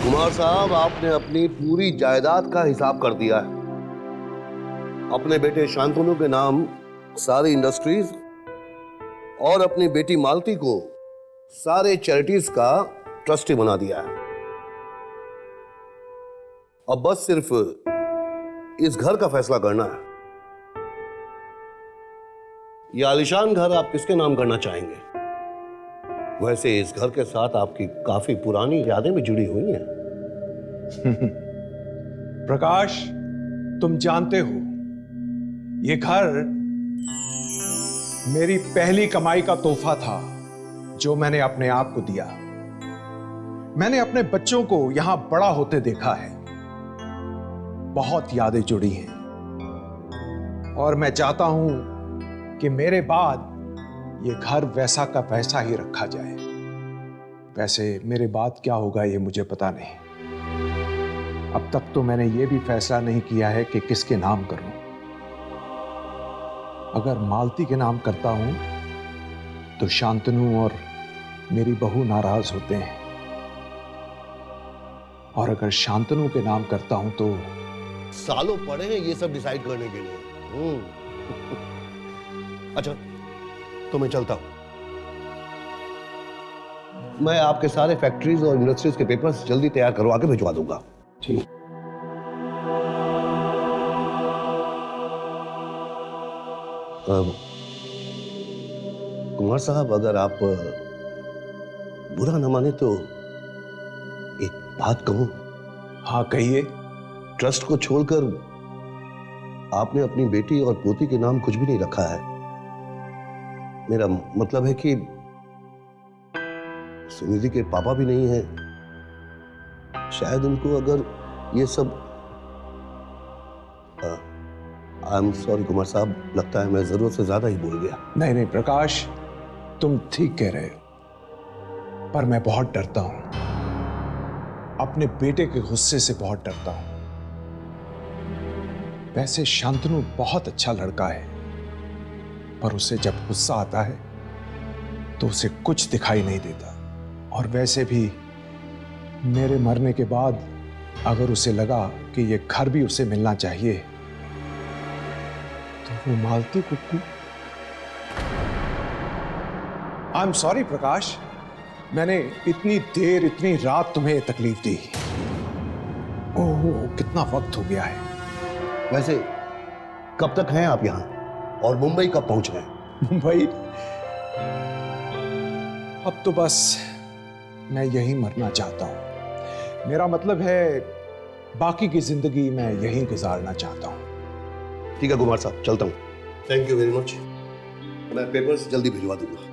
कुमार साहब, आपने अपनी पूरी जायदाद का हिसाब कर दिया है। अपने बेटे शांतनु के नाम सारी इंडस्ट्रीज और अपनी बेटी मालती को सारे चैरिटीज का ट्रस्टी बना दिया है। अब बस सिर्फ इस घर का फैसला करना है। यह आलीशान घर आप किसके नाम करना चाहेंगे? वैसे इस घर के साथ आपकी काफी पुरानी यादें भी जुड़ी हुई हैं। प्रकाश, तुम जानते हो ये घर मेरी पहली कमाई का तोहफा था जो मैंने अपने आप को दिया। मैंने अपने बच्चों को यहां बड़ा होते देखा है। बहुत यादें जुड़ी हैं और मैं चाहता हूं कि मेरे बाद ये घर वैसा का वैसा ही रखा जाए। वैसे मेरे बाद क्या होगा ये मुझे पता नहीं। अब तक तो मैंने ये भी फैसला नहीं किया है कि किसके नाम करूं। अगर मालती के नाम करता हूं तो शांतनु और मेरी बहू नाराज होते हैं, और अगर शांतनु के नाम करता हूं तो सालों पड़े हैं ये सब डिसाइड करने के लिए। अच्छा, तो मैं चलता हूं। मैं आपके सारे फैक्ट्रीज और इंडस्ट्रीज के पेपर्स जल्दी तैयार करवा के भिजवा दूंगा। ठीक। कुमार साहब, अगर आप बुरा न माने तो एक बात कहूं? हाँ, कहिए। ट्रस्ट को छोड़कर आपने अपनी बेटी और पोती के नाम कुछ भी नहीं रखा है। मेरा मतलब है कि सुनिधि के पापा भी नहीं है। शायद उनको अगर ये सब आई एम सॉरी कुमार साहब, लगता है मैं जरूरत से ज्यादा ही बोल गया। नहीं नहीं प्रकाश, तुम ठीक कह रहे हो, पर मैं बहुत डरता हूं। अपने बेटे के गुस्से से बहुत डरता हूं। वैसे शांतनु बहुत अच्छा लड़का है, पर उसे जब गुस्सा आता है तो उसे कुछ दिखाई नहीं देता। और वैसे भी मेरे मरने के बाद अगर उसे लगा कि यह घर भी उसे मिलना चाहिए तो वो मालती कुक्कू। आई एम सॉरी प्रकाश, मैंने इतनी देर इतनी रात तुम्हें तकलीफ दी। ओह, कितना वक्त हो गया है। वैसे कब तक हैं आप यहां और मुंबई कब पहुंच गए? मुंबई? अब तो बस मैं यहीं मरना चाहता हूं। मेरा मतलब है बाकी की जिंदगी मैं यहीं गुजारना चाहता हूं। ठीक है कुमार साहब, चलता हूं। Thank you very much. मैं पेपर्स जल्दी भिजवा दूंगा।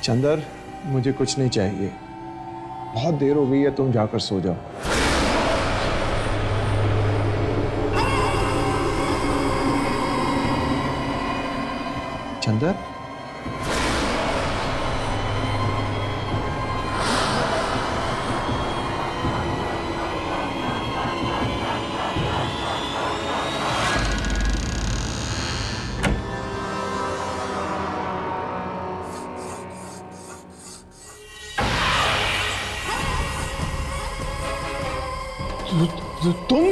चंदर, मुझे कुछ नहीं चाहिए। बहुत देर हो गई है, तुम जाकर सो जाओ। चंदर, तुम?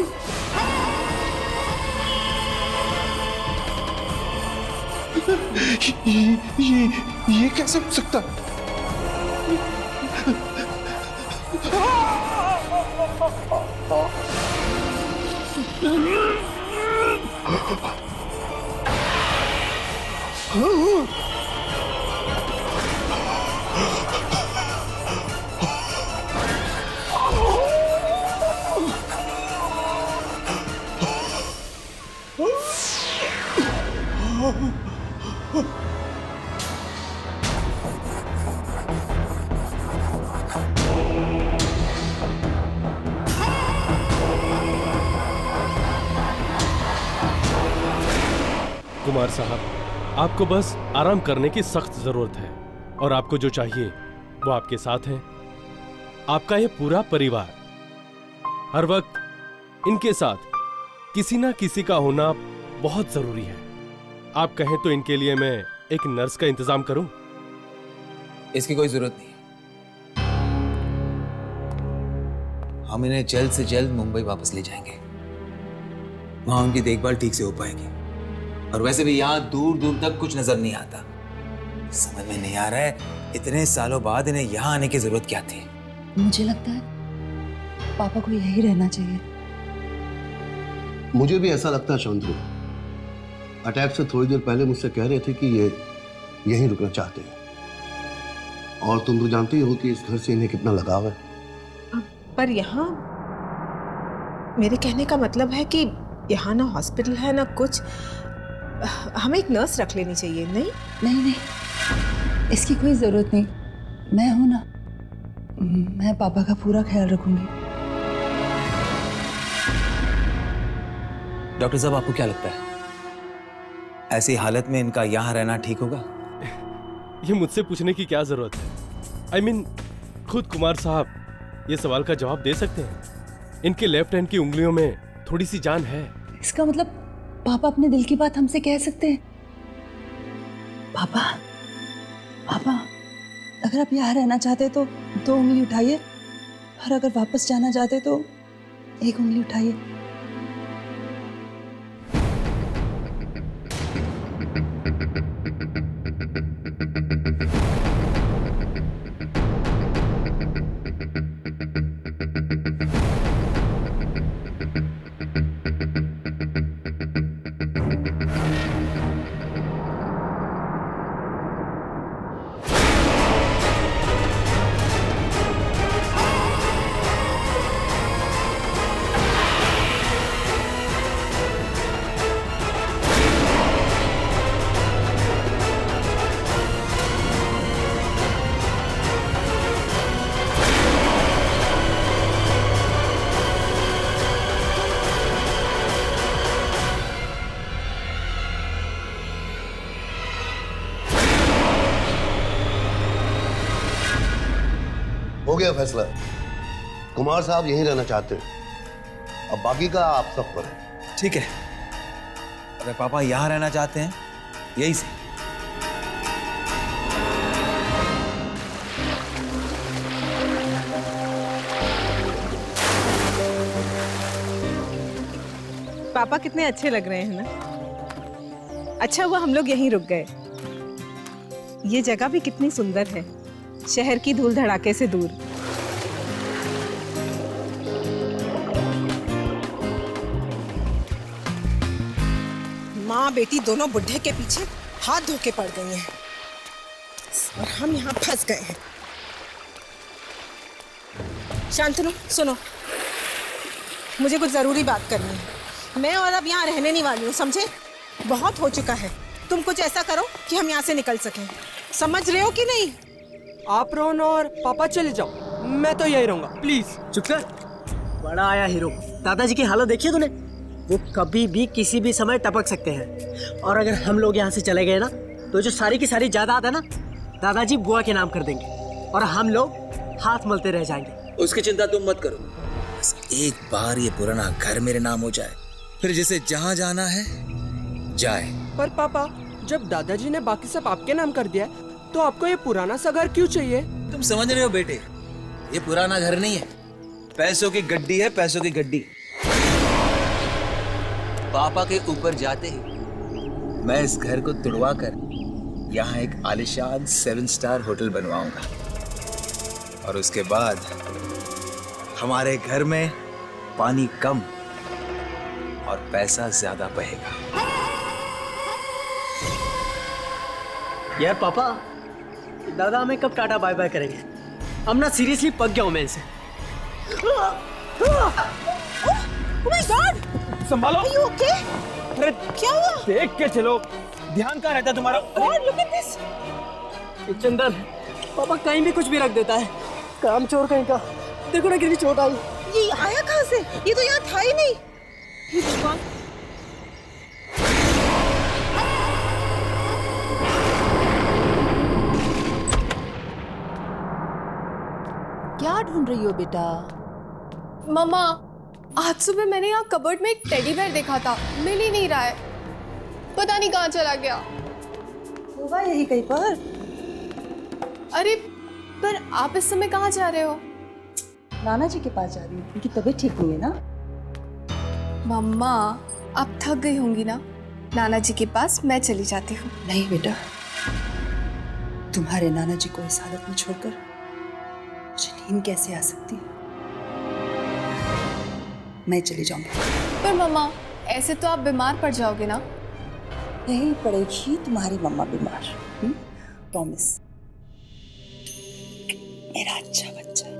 ये कैसे हो सकता? कुमार साहब, आपको बस आराम करने की सख्त जरूरत है और आपको जो चाहिए वो आपके साथ है। आपका ये पूरा परिवार हर वक्त इनके साथ किसी ना किसी का होना बहुत जरूरी है। आप कहें तो इनके लिए मैं एक नर्स का इंतजाम करूं? इसकी कोई जरूरत नहीं। हम इन्हें जल्द से जल्द मुंबई वापस ले जाएंगे। वहां उनकी देखभाल ठीक से हो पाएगी। और वैसे भी यहाँ दूर दूर तक कुछ नजर नहीं आता। समझ में नहीं आ रहा है इतने सालों बाद इन्हें यहाँ आने की जरूरत क्या थी। मुझे लगता है पापा को यही रहना चाहिए। मुझे भी ऐसा लगता है शांतनु। अटैक से थोड़ी देर पहले मुझसे कह रहे थे कि ये यहीं रुकना चाहते हैं। और तुम तो जानती हो कि इस घर से इन्हें कितना लगाव है। पर यहाँ मेरे कहने का मतलब है कि यहाँ ना हॉस्पिटल है ना कुछ। हमें एक नर्स रख लेनी चाहिए। नहीं नहीं नहीं, इसकी कोई जरूरत नहीं। मैं हूं ना, मैं पापा का पूरा ख्याल रखूंगी। डॉक्टर साहब, आपको क्या लगता है ऐसी हालत में इनका यहाँ रहना ठीक होगा? ये मुझसे पूछने की क्या जरूरत है? I mean, खुद कुमार साहब ये सवाल का जवाब दे सकते हैं। इनके लेफ्ट हैंड की उंगलियों में थोड़ी सी जान है। इसका मतलब पापा अपने दिल की बात हमसे कह सकते हैं। पापा, पापा, अगर आप यहाँ रहना चाहते तो 2 उंगली उठाइए, और अगर वापस जाना चाहते तो 1 उंगली उठाइए। हो गया फैसला। कुमार साहब यहीं रहना चाहते हैं। अब बाकी का आप सब पर है। ठीक है, अगर पापा यहाँ रहना चाहते हैं यही से। पापा कितने अच्छे लग रहे हैं ना। अच्छा हुआ हम लोग यहीं रुक गए। ये जगह भी कितनी सुंदर है, शहर की धूल धड़ाके से दूर। माँ बेटी दोनों बुढ़े के पीछे हाथ धो के पड़ गई हैं और हम यहाँ फंस गए हैं। शांतनु, सुनो, मुझे कुछ जरूरी बात करनी है। मैं और अब यहाँ रहने नहीं वाली हूँ, समझे? बहुत हो चुका है। तुम कुछ ऐसा करो कि हम यहाँ से निकल सकें। समझ रहे हो कि नहीं? आप रोहन और पापा चले जाओ, मैं तो यही रहूंगा। प्लीज चुप कर। बड़ा आया हीरो। दादाजी की हालत देखी है तूने? वो कभी भी किसी भी समय टपक सकते हैं। और अगर हम लोग यहाँ से चले गए ना तो जो सारी की सारी जायदाद है ना दादाजी बुआ के नाम कर देंगे और हम लोग हाथ मलते रह जाएंगे। उसकी चिंता तुम मत करो। बस एक बार ये पुराना घर मेरे नाम हो जाए, फिर जिसे जहाँ जाना है जाए। पर पापा, जब दादाजी ने बाकी सब आपके नाम कर दिया तो आपको ये पुराना सा घर क्यों चाहिए? तुम समझ रहे हो बेटे, ये पुराना घर नहीं है, पैसों की गड्डी है, पैसों की गड्डी। पापा के ऊपर जाते ही मैं इस घर को तुड़वा कर यहाँ एक आलिशान 7 स्टार होटल बनवाऊंगा और उसके बाद हमारे घर में पानी कम और पैसा ज्यादा बहेगा। यार पापा, दादा हमें कब टाटा बाय बाय करेंगे? हम ना सीरियसली पक गया हूं मैं इनसे। Oh my God! संभालो। Are you okay? अरे क्या हुआ? देख के चलो, ध्यान कहाँ रहता है तुम्हारा? और look at this. चंदन, पापा कहीं भी कुछ भी रख देता है। काम चोर कहीं का। देखो ना कितनी चोट आई। ये आया कहाँ से? ये तो यहाँ था ही नहीं। हे भगवान। क्या ढूंढ रही हो बेटा? मम्मा, आज सुबह मैंने यहाँ कबर्ड में एक टेडी बेयर देखा था, मिल ही नहीं रहा है, पता नहीं कहाँ चला गया। होगा यही कहीं पर। अरे पर आप इस समय कहाँ जा रहे हो? नाना जी के पास जा रही हूँ, उनकी तबीयत ठीक नहीं है ना। मम्मा, आप थक गई होंगी ना, नाना जी के पास मैं चली जाती हूँ। नहीं बेटा, तुम्हारे नाना जी को इस हालत में छोड़कर मुझे नींद कैसे आ सकती है? मैं चली जाऊंगी। पर मम्मा, ऐसे तो आप बीमार पड़ जाओगे ना। नहीं पड़ेगी तुम्हारी मम्मा बीमार। प्रॉमिस, मेरा अच्छा बच्चा।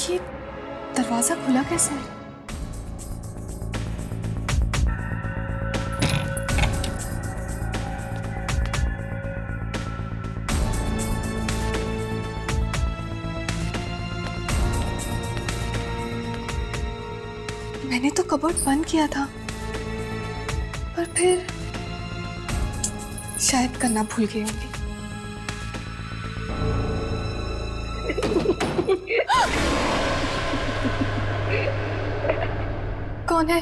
ये दरवाजा खुला कैसे? मैंने तो कबर्ड बंद किया था, पर फिर शायद करना भूल गई होंगी। कौन है?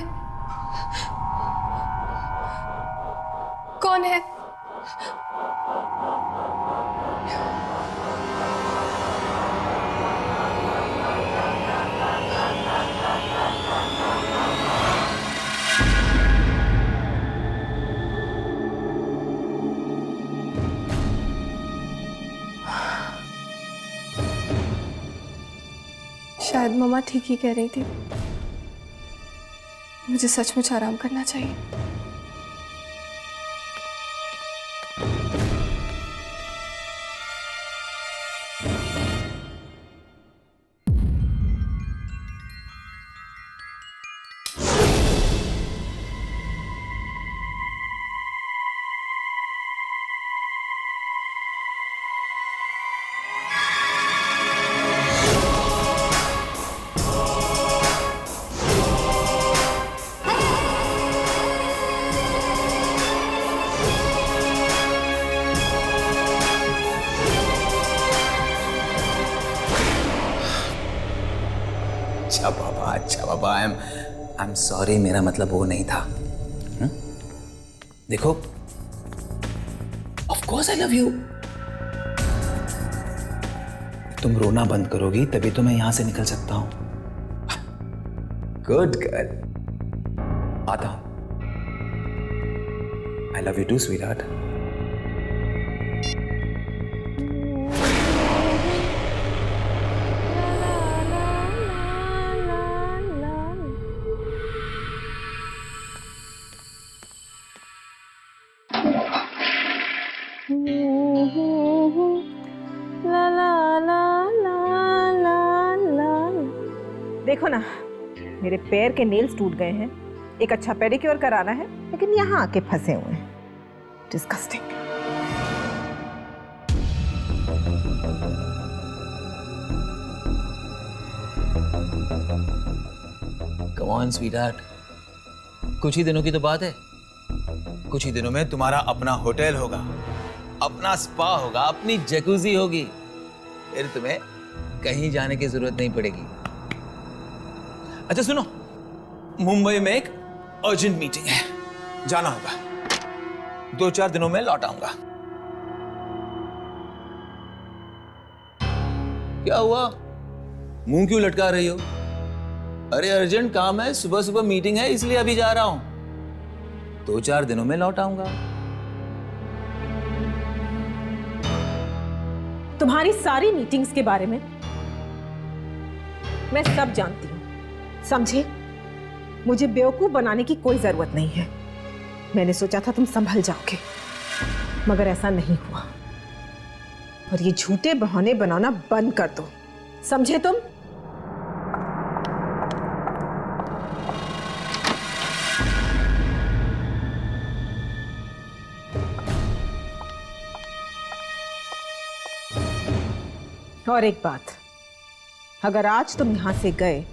कौन है? शायद मम्मा ठीक ही कह रही थी, मुझे सचमुच आराम करना चाहिए। अच्छा बाबा, आई एम सॉरी, मेरा मतलब वो नहीं था। देखो, of course I love you. तुम रोना बंद करोगी तभी तो मैं यहां से निकल सकता हूं। गुड गर्ल, आता हूं। I love you too sweetheart. देखो ना, मेरे पैर के नेल्स टूट गए हैं, एक अच्छा पेडिक्योर कराना है, लेकिन यहाँ आके फंसे हुए हैं। डिस्गस्टिंग। कम ऑन स्वीटहार्ट, कुछ ही दिनों की तो बात है। कुछ ही दिनों में तुम्हारा अपना होटल होगा, अपना स्पा होगा, अपनी जकूजी होगी। फिर तुम्हें कहीं जाने की जरूरत नहीं पड़ेगी। अच्छा सुनो, मुंबई में एक अर्जेंट मीटिंग है, जाना होगा। 2-4 दिनों में लौट आऊंगा। क्या हुआ, मुंह क्यों लटका रही हो? अरे अर्जेंट काम है, सुबह सुबह मीटिंग है, इसलिए अभी जा रहा हूं। 2-4 दिनों में लौट आऊंगा। तुम्हारी सारी मीटिंग्स के बारे में मैं सब जानती हूँ, समझे? मुझे बेवकूफ बनाने की कोई जरूरत नहीं है। मैंने सोचा था तुम संभल जाओगे, मगर ऐसा नहीं हुआ। और ये झूठे बहाने बनाना बंद कर दो, समझे तुम? और एक बात, अगर आज तुम यहां से गए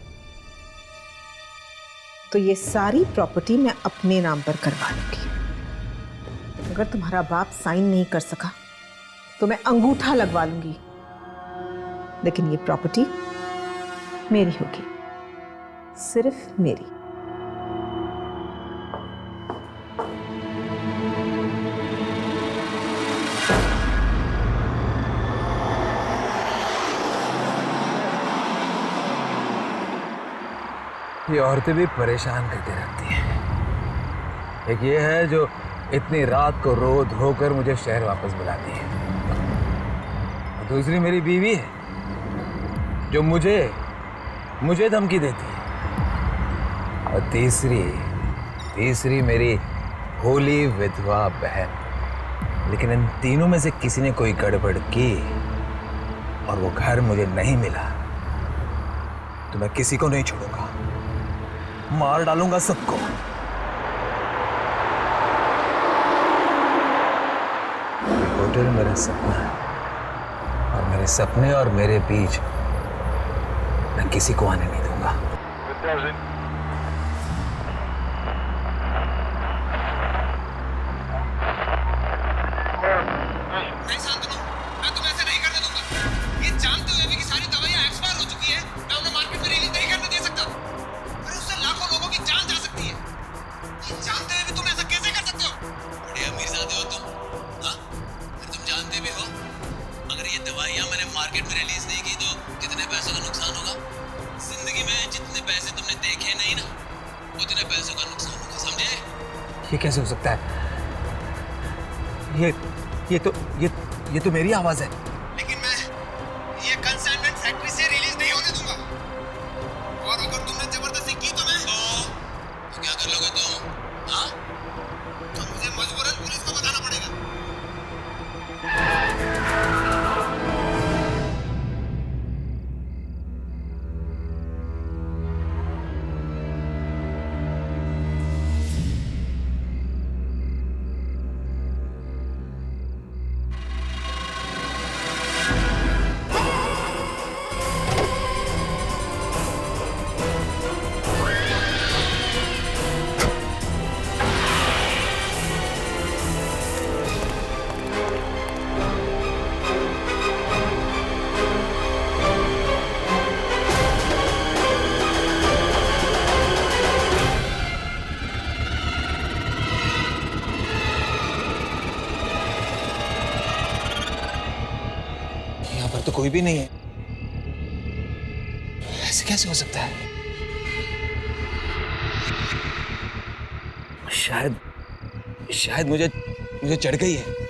तो ये सारी प्रॉपर्टी मैं अपने नाम पर करवा लूंगी। अगर तुम्हारा बाप साइन नहीं कर सका तो मैं अंगूठा लगवा लूंगी, लेकिन ये प्रॉपर्टी मेरी होगी, सिर्फ मेरी। ये औरतें भी परेशान करके रखती हैं। एक ये है जो इतनी रात को रो धोकर मुझे शहर वापस बुलाती है, और दूसरी मेरी बीवी है जो मुझे धमकी देती है, और तीसरी मेरी होली विधवा बहन। लेकिन इन तीनों में से किसी ने कोई गड़बड़ की और वो घर मुझे नहीं मिला तो मैं किसी को नहीं छोड़ूंगा, मार डालूंगा सबको। होटल मेरा सपना है, और मेरे सपने और मेरे बीच मैं किसी को आने नहीं दूंगा। मार्केट में रिलीज नहीं की तो कितने पैसों का नुकसान होगा? जिंदगी में जितने पैसे तुमने देखे नहीं ना, उतने पैसों का नुकसान होगा, समझे? ये कैसे हो सकता है? ये तो मेरी आवाज है। लेकिन मैं ये कंसाइनमेंट फैक्ट्री से रिलीज नहीं होने दूंगा, और अगर तुमने जबरदस्ती की तो क्या कर लोगे तुम? हाँ, तो मुझे मजबूरन पुलिस को बताना पड़ेगा। तो कोई भी नहीं है, ऐसे कैसे हो सकता है? शायद मुझे चढ़ गई है।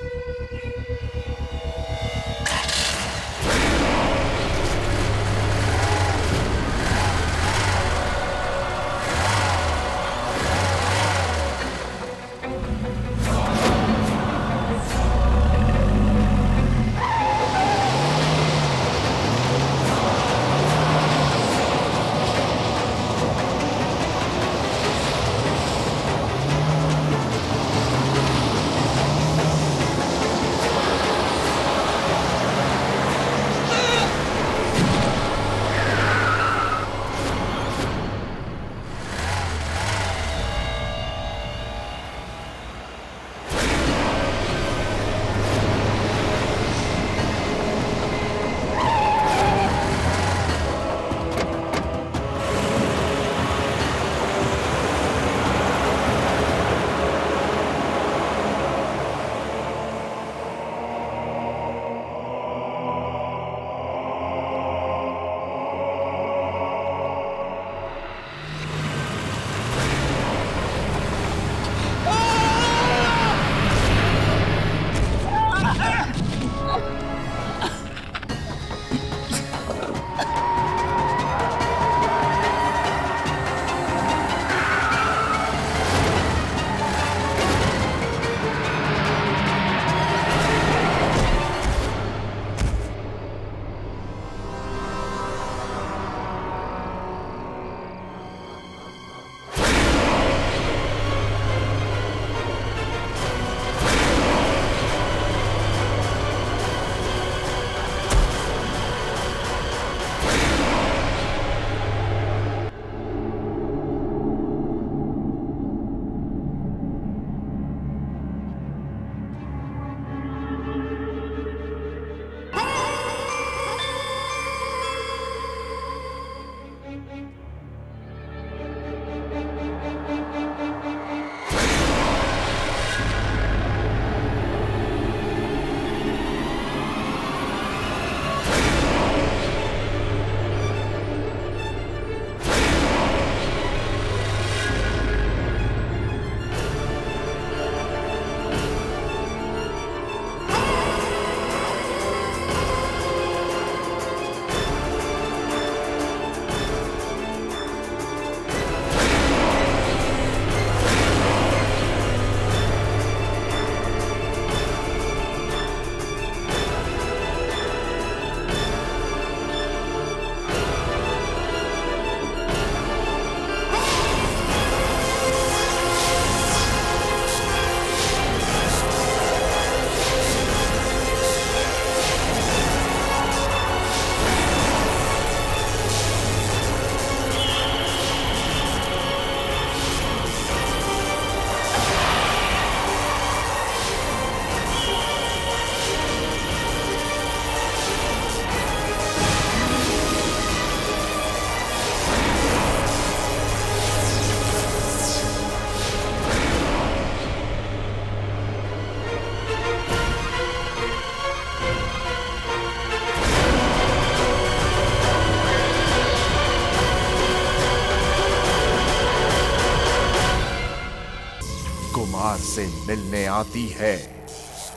से मिलने आती है,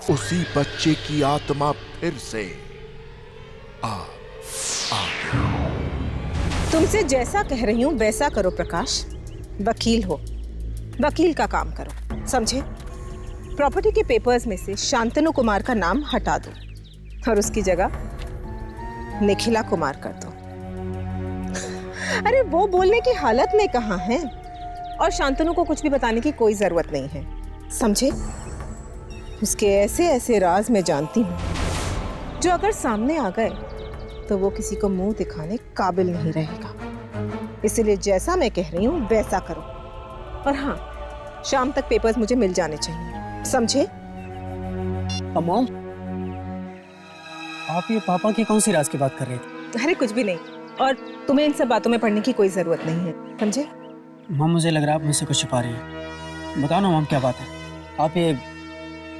उसी बच्चे की आत्मा फिर से आ तुमसे जैसा कह रही हूँ वैसा करो प्रकाश। वकील हो, वकील का काम करो, समझे? प्रॉपर्टी के पेपर्स में से शांतनु कुमार का नाम हटा दो और उसकी जगह निखिला कुमार कर दो। अरे वो बोलने की हालत में कहाँ है, और शांतनु को कुछ भी बताने की कोई जरूरत नहीं है, समझे? उसके ऐसे ऐसे राज मैं जानती हूँ जो अगर सामने आ गए तो वो किसी को मुंह दिखाने काबिल नहीं रहेगा। इसलिए जैसा मैं कह रही हूँ वैसा करो, और हाँ, शाम तक पेपर्स मुझे मिल जाने चाहिए, समझे? मॉम, आप ये पापा के कौन सी राज की बात कर रहे थे? अरे कुछ भी नहीं, और तुम्हें इन सब बातों में पढ़ने की कोई जरूरत नहीं है, समझे? मॉम, मुझे लग रहा है आप मुझसे कुछ छुपा रही हैं। बताओ ना मॉम, क्या बात है? आप ये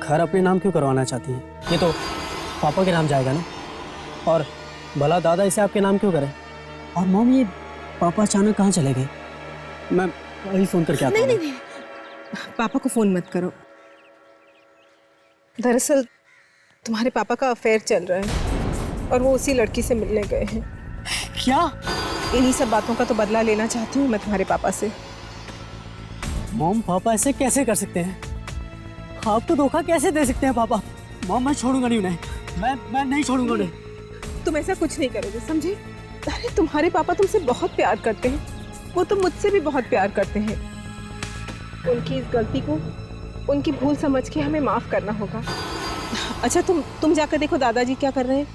घर अपने नाम क्यों करवाना चाहती हैं? ये तो पापा के नाम जाएगा ना, और भला दादा इसे आपके नाम क्यों करें? और मॉम, ये पापा अचानक कहाँ चले गए? मैं वही फोन करके आता हूँ। नहीं, पापा को फोन मत करो। दरअसल तुम्हारे पापा का अफेयर चल रहा है और वो उसी लड़की से मिलने गए हैं। क्या? इन्हीं सब बातों का तो बदला लेना चाहती हूँ मैं तुम्हारे पापा से। मॉम, पापा ऐसे कैसे कर सकते हैं? आपको धोखा कैसे दे सकते हैं पापा? मॉम, मैं छोड़ूंगा नहीं उन्हें, मैं नहीं छोड़ूंगा उन्हें। तुम ऐसा कुछ नहीं करोगे, समझे? अरे तुम्हारे पापा तुमसे बहुत प्यार करते हैं, वो तो मुझसे भी बहुत प्यार करते हैं। उनकी इस गलती को, उनकी भूल समझ के हमें माफ करना होगा। अच्छा, तुम जाकर देखो दादाजी क्या कर रहे हैं।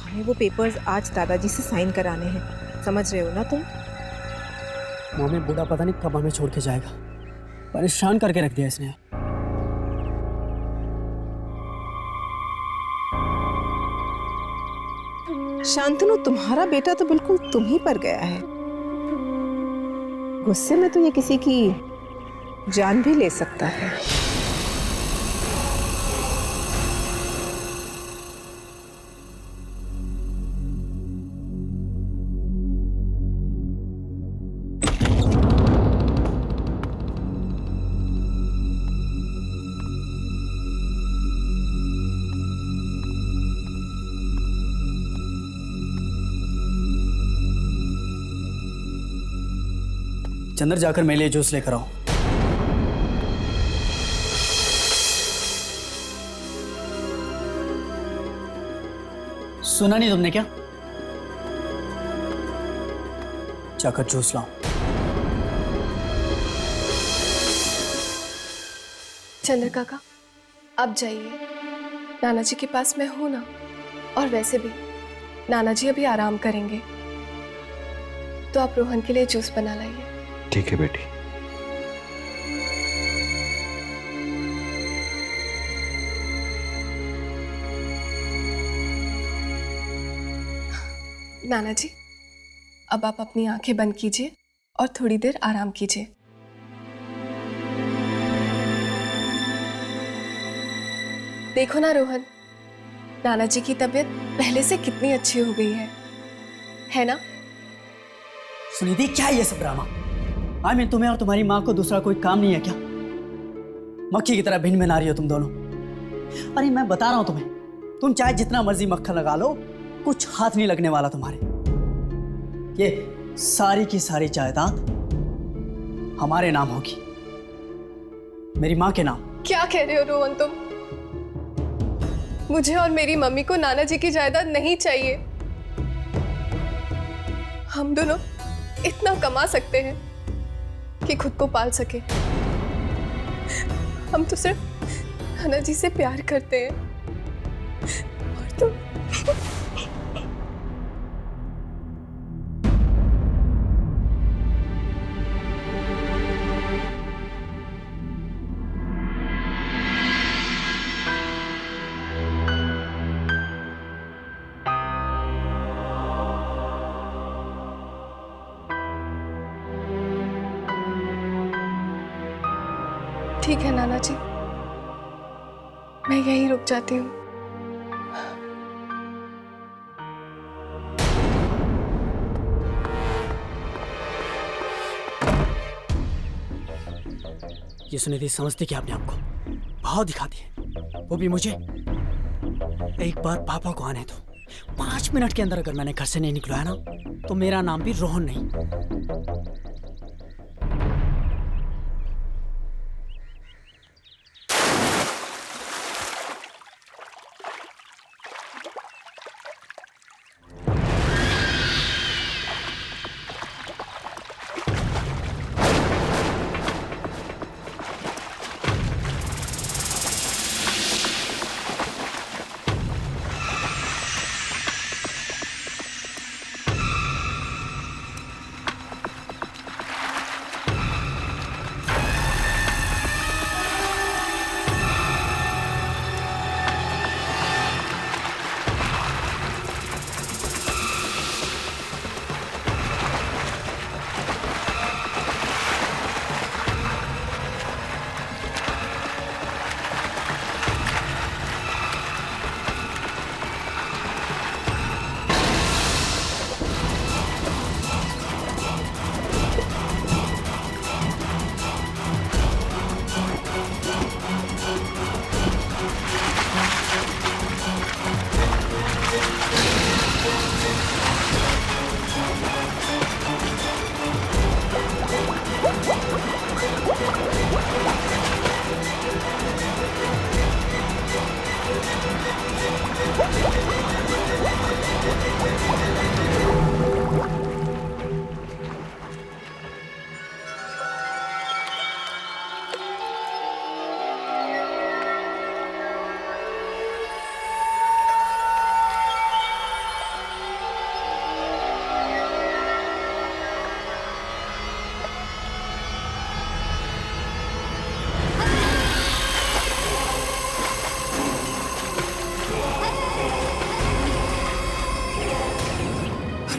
हमें वो पेपर्स आज दादाजी से साइन कराने हैं, समझ रहे हो ना तुम? मम्मी, बूढ़ा पता नहीं कब हमें छोड़ के जाएगा, परेशान करके रख दिया इसने। शांतनु, तुम्हारा बेटा तो बिल्कुल तुम ही पर गया है। गुस्से में तो ये किसी की जान भी ले सकता है। चंदर, जाकर मेरे लिए जूस लेकर आओ। सुना नहीं तुमने क्या? जाकर जूस लाओ। चंद्र काका, आप जाइए, नाना जी के पास मैं हूं ना, और वैसे भी नाना जी अभी आराम करेंगे, तो आप रोहन के लिए जूस बना लाइए। ठीक है बेटी। नाना जी, अब आप अपनी आंखें बंद कीजिए और थोड़ी देर आराम कीजिए। देखो ना रोहन, नाना जी की तबीयत पहले से कितनी अच्छी हो गई है ना? सुनिधि, क्या है ये सब ड्रामा? तुम्हें और तुम्हारी माँ को दूसरा कोई काम नहीं है क्या? मक्खी की तरह भिन्न भिन्न आ रही हो तुम दोनों। अरे मैं बता रहा हूं तुम्हें, तुम चाहे जितना मर्जी मक्खन लगा लो, कुछ हाथ नहीं लगने वाला तुम्हारे। ये सारी की सारी जायदाद हमारे नाम होगी, मेरी माँ के नाम। क्या कह रहे हो रोहन तुम? मुझे और मेरी मम्मी को नाना जी की जायदाद नहीं चाहिए। हम दोनों इतना कमा सकते हैं कि खुद को पाल सके। हम तो सिर्फ नाना जी से प्यार करते हैं, और तुम ठीक है नाना जी, मैं यहीं रुक जाती हूँ। ये सुनिधि, समझती क्या अपने आप को? भाव दिखा दिए, वो भी मुझे। एक बार पापा को आने दो। 5 मिनट के अंदर अगर मैंने घर से नहीं निकलवाया ना, तो मेरा नाम भी रोहन नहीं।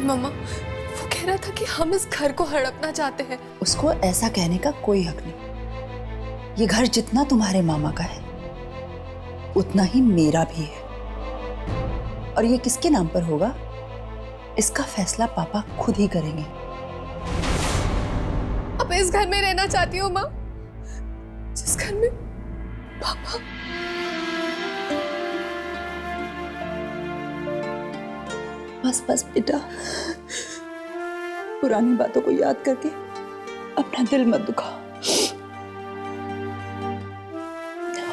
मम्मा, वो कह रहा था कि हम इस घर को हड़पना चाहते हैं। उसको ऐसा कहने का कोई हक नहीं। ये घर जितना तुम्हारे मामा का है, उतना ही मेरा भी है। और ये किसके नाम पर होगा, इसका फैसला पापा खुद ही करेंगे। अब इस घर में रहना चाहती हूँ माँ, जिस घर में पापा। बस बस बेटा, पुरानी बातों को याद करके अपना दिल मत दुखाओ।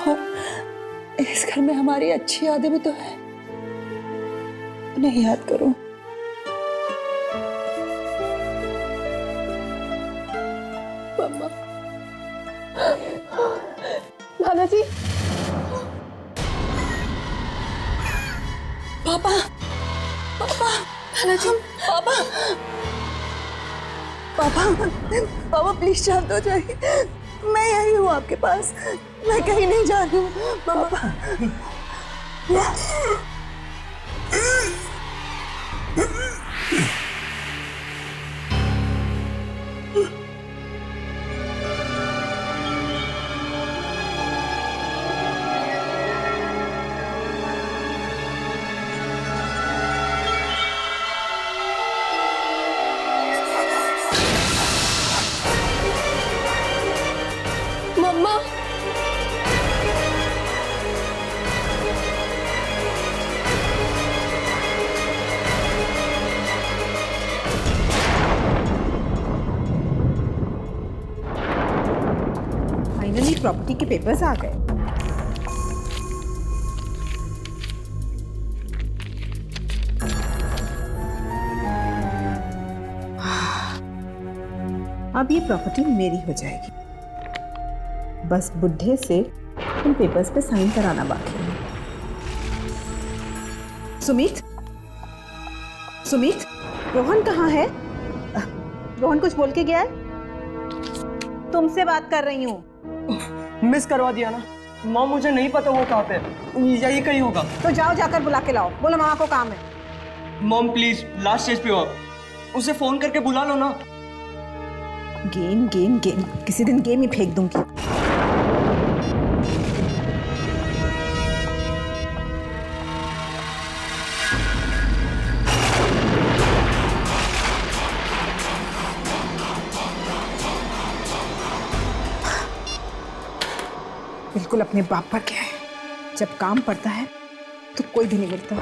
और इस घर में हमारी अच्छी यादें भी तो है, उन्हें याद करो। मम्मा, नाना जी, पापा, पापा, नाना जी, पापा, पापा, पापा प्लीज शांत हो जाइए। मैं यही हूँ आपके पास, मैं कहीं नहीं जा रही हूँ। पापा, मम्मा, फाइनली प्रॉपर्टी के पेपर्स आ गए। अब ये प्रॉपर्टी मेरी हो जाएगी। बस बुढ़े से इन पेपर्स पे साइन कराना बाकी है। सुमित, सुमित, रोहन कहाँ है? रोहन कुछ बोल के गया है? तुमसे बात कर रही हूँ। मिस करवा दिया ना माँ, मुझे नहीं पता वो कहाँ पे, यही कहीं होगा। तो जाओ, जाकर बुला के लाओ। बोलो मामा को काम है। मॉम प्लीज, लास्ट स्टेज पे हो आप, उसे फोन करके बुला लो ना। गेम गेम गेम, किसी दिन गेम ही फेंक दूंगी। बिल्कुल अपने बाप पर क्या है, जब काम पड़ता है तो कोई भी नहीं मिलता।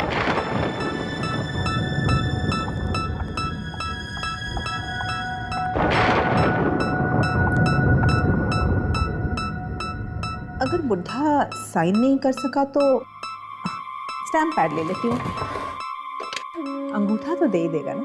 अगर बुढ़ा साइन नहीं कर सका तो स्टैम्प पैड ले लेती हूँ, अंगूठा तो दे ही देगा ना।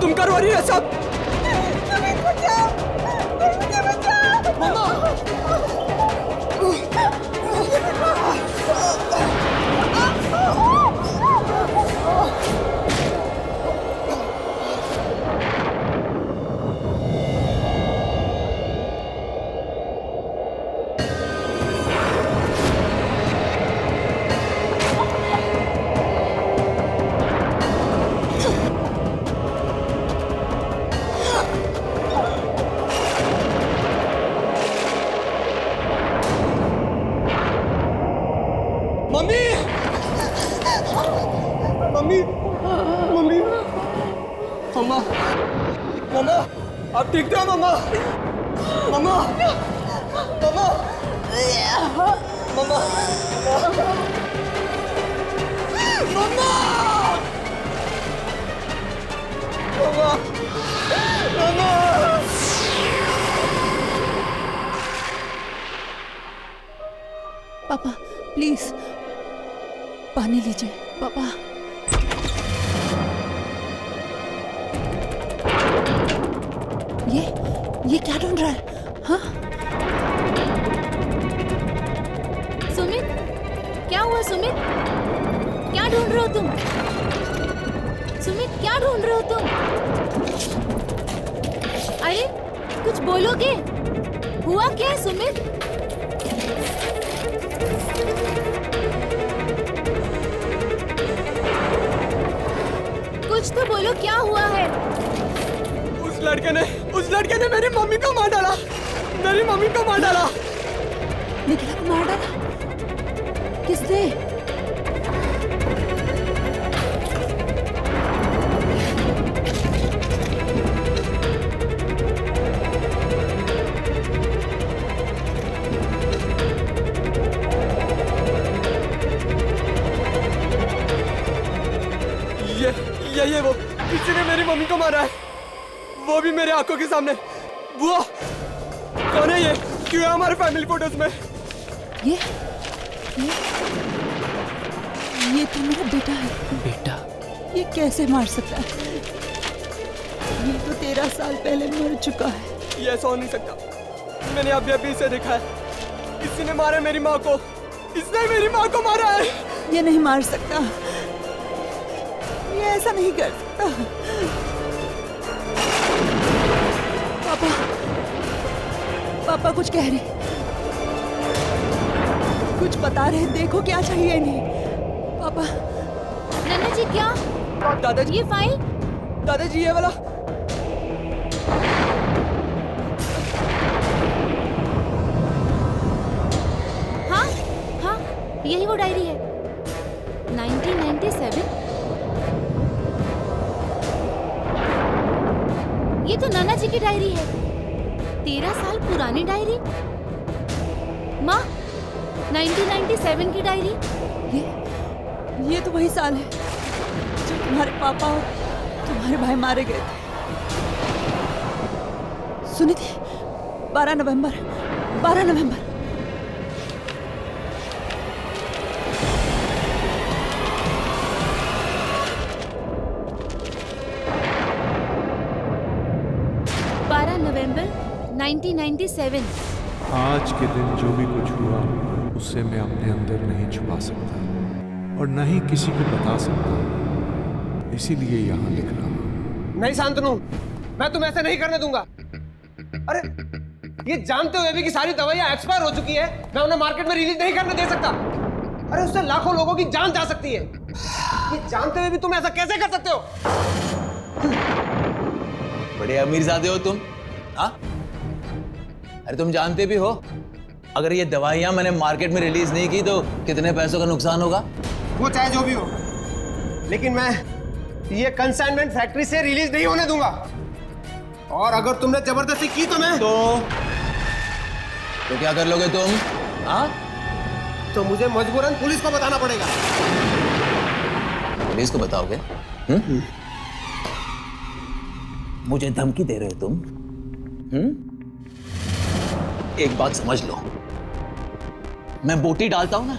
तुम करवा रही है सब। मम्मी मम्मी मम्मी मम्मा मम्मा आप ठीक थे मम्मा मम्मा मम्मा मम्मा मम्मा मम्मा मम्मा पापा प्लीज पानी लीजिए पापा। ये क्या ढूंढ रहा है? हाँ सुमित, क्या हुआ सुमित? क्या ढूंढ रहे हो तुम? सुमित क्या ढूंढ रहे हो तुम? अरे कुछ बोलोगे? हुआ क्या है सुमित? कुछ तो बोलो, क्या हुआ है? उस लड़के ने मेरी मम्मी को मार डाला। मेरी मम्मी को मार डाला। निखिला को मार डाला? किसने? ये वो किसी ने मेरी मम्मी को मारा है, वो भी मेरे आंखों के सामने। बुआ कौन है ये? क्यों है हमारे फैमिली फोटोज में? ये तो मेरा बेटा है। बेटा? ये कैसे मार सकता है? ये तो 13 साल पहले मर चुका है। ये ऐसा हो नहीं सकता। मैंने अभी इसे देखा है। किसी ने मारा मेरी माँ को। इसने मेरी माँ को मारा है। ये नहीं मार सकता, ये ऐसा नहीं कर सकता। पापा कुछ कह रहे, कुछ बता रहे। देखो क्या चाहिए इन्हें। पापा। नन्ना जी क्या? दादाजी ये फाइल? दादाजी ये वाला। हाँ हाँ यही वो डायरी है। 1997? ये तो नाना जी की डायरी है। 13 साल पुरानी डायरी। माँ, 1997 की डायरी। ये तो वही साल है जब तुम्हारे पापा और तुम्हारे भाई मारे गए थे। सुनी थी? 12 नवंबर। 12 नवंबर। नवंबर 1997। आज के दिन जो भी कुछ हुआ उससे मैं अपने अंदर नहीं छुपा सकता और न ही किसी को बता सकता, इसीलिए यहाँ लिख रहा हूँ। नहीं शांतनु, मैं तुम्हें ऐसे नहीं करने दूंगा। अरे ये जानते हुए भी कि सारी दवाइयां एक्सपायर हो चुकी है, मैं उन्हें मार्केट में रिलीज नहीं करने दे सकता। अरे उससे लाखों लोगों की जान जा सकती है। ये जानते हुए भी तुम ऐसा कैसे कर सकते हो? बड़े अमीरजादे हो तुम, हाँ? अरे तुम जानते भी हो अगर ये दवाइयां मैंने मार्केट में रिलीज नहीं की तो कितने पैसों का नुकसान होगा? वो चाहे जो भी हो, लेकिन मैं ये कंसाइनमेंट फैक्ट्री से रिलीज नहीं होने दूंगा। और अगर तुमने जबरदस्ती की तो मैं तो क्या कर लोगे तुम? हाँ? तो मुझे मजबूरन पुलिस को बताना पड़ेगा। पुलिस को बताओगे? मुझे धमकी दे रहे हो तुम? एक बात समझ लो, मैं बोटी डालता हूं ना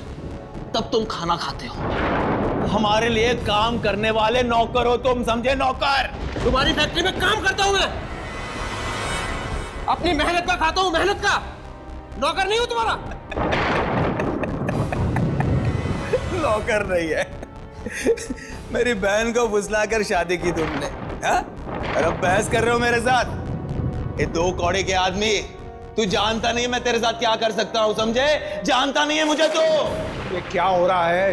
तब तुम खाना खाते हो। हमारे लिए काम करने वाले नौकर हो तुम, समझे? नौकर। तुम्हारी फैक्ट्री में काम करता हूं मैं, अपनी मेहनत का खाता हूं, मेहनत का। नौकर नहीं हूं तुम्हारा। नौकर नहीं है। मेरी बहन को फुसलाकर शादी की तुमने, हाँ? और अब बहस कर रहे हो मेरे साथ? ये 2 कौड़े के आदमी, तू जानता नहीं मैं तेरे साथ क्या कर सकता हूं, समझे? जानता नहीं है मुझे तो। ये क्या हो रहा है?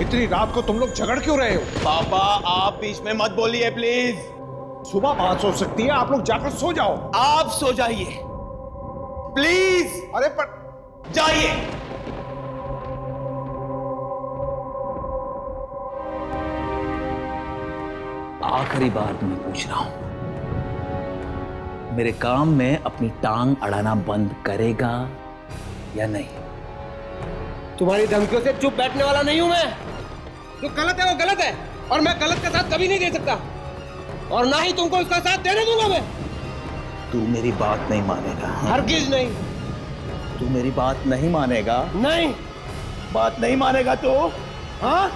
इतनी रात को तुम लोग झगड़ क्यों रहे हो? पापा आप बीच में मत बोलिए प्लीज। सुबह बात हो सकती है, आप लोग जाकर सो जाओ। आप सो जाइए प्लीज। अरे पर जाइए। आखिरी बार तुम्हें पूछ रहा हूं, मेरे काम में अपनी टांग अड़ाना बंद करेगा या नहीं? तुम्हारी धमकियों से चुप बैठने वाला नहीं हूं मैं। जो गलत है वो गलत है, और मैं गलत का साथ कभी नहीं दे सकता, और ना ही तुमको उसका साथ देने दूंगा मैं। तू मेरी बात नहीं मानेगा। हरगिज नहीं। तू मेरी बात नहीं मानेगा? नहीं। बात नहीं मानेगा तो? हाँ?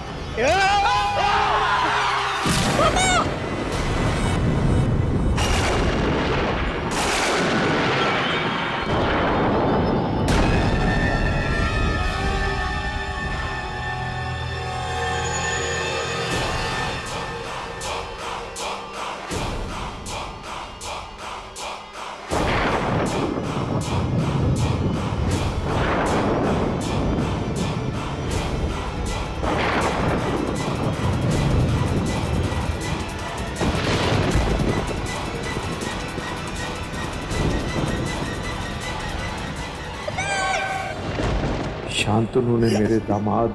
शांतनु ने मेरे दामाद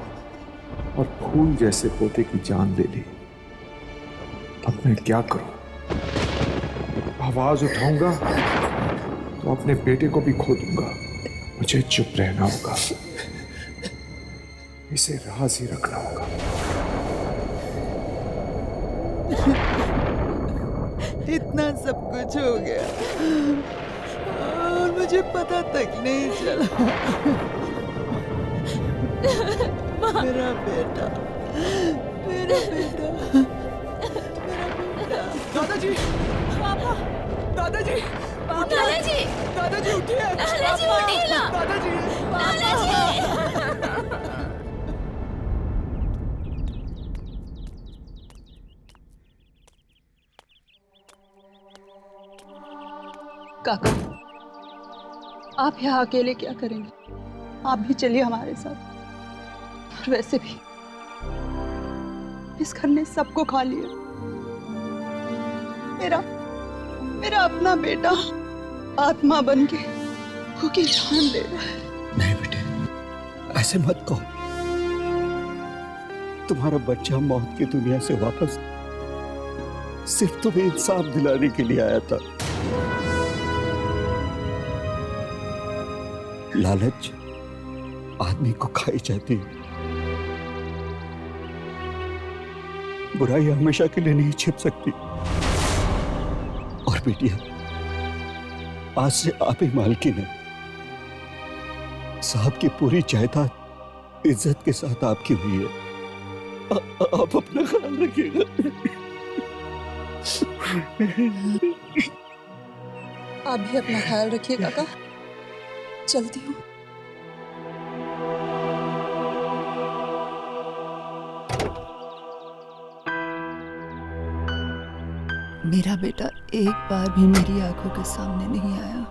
और फूल जैसे पोते की जान ले ली। अब मैं क्या करूं? आवाज उठाऊंगा तो अपने बेटे को भी खो दूंगा। मुझे चुप रहना होगा, इसे राज ही रखना होगा। इतना सब कुछ हो गया और मुझे पता तक नहीं चला। मेरा बेटा, मेरा बेटा, मेरा बेटा। दादाजी, पापा, दादाजी, दादाजी, दादाजी उठिए। दादाजी उठिए ना। दादाजी, दादाजी। काका, आप यहाँ अकेले क्या करेंगे? आप भी चलिए हमारे साथ। और वैसे भी इस घर ने सबको खा लिया। मेरा अपना बेटा आत्मा बन के भूखी जान ले रहा है। नहीं बेटे, ऐसे मत कहो। तुम्हारा बच्चा मौत की दुनिया से वापस सिर्फ तुम्हें इंसाफ दिलाने के लिए आया था। लालच आदमी को खाई जाती है, बुराई हमेशा के लिए नहीं छिप सकती। और बेटिया, आज से आप ही मालकिन है। साहब की पूरी जायदाद इज्जत के साथ आपकी हुई है। आप अपना ख्याल रखिएगा। आप भी अपना ख्याल रखिए काका। चलती हूँ। मेरा बेटा एक बार भी मेरी आंखों के सामने नहीं आया।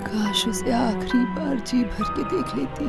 काश उसे आखिरी बार जी भर के देख लेती।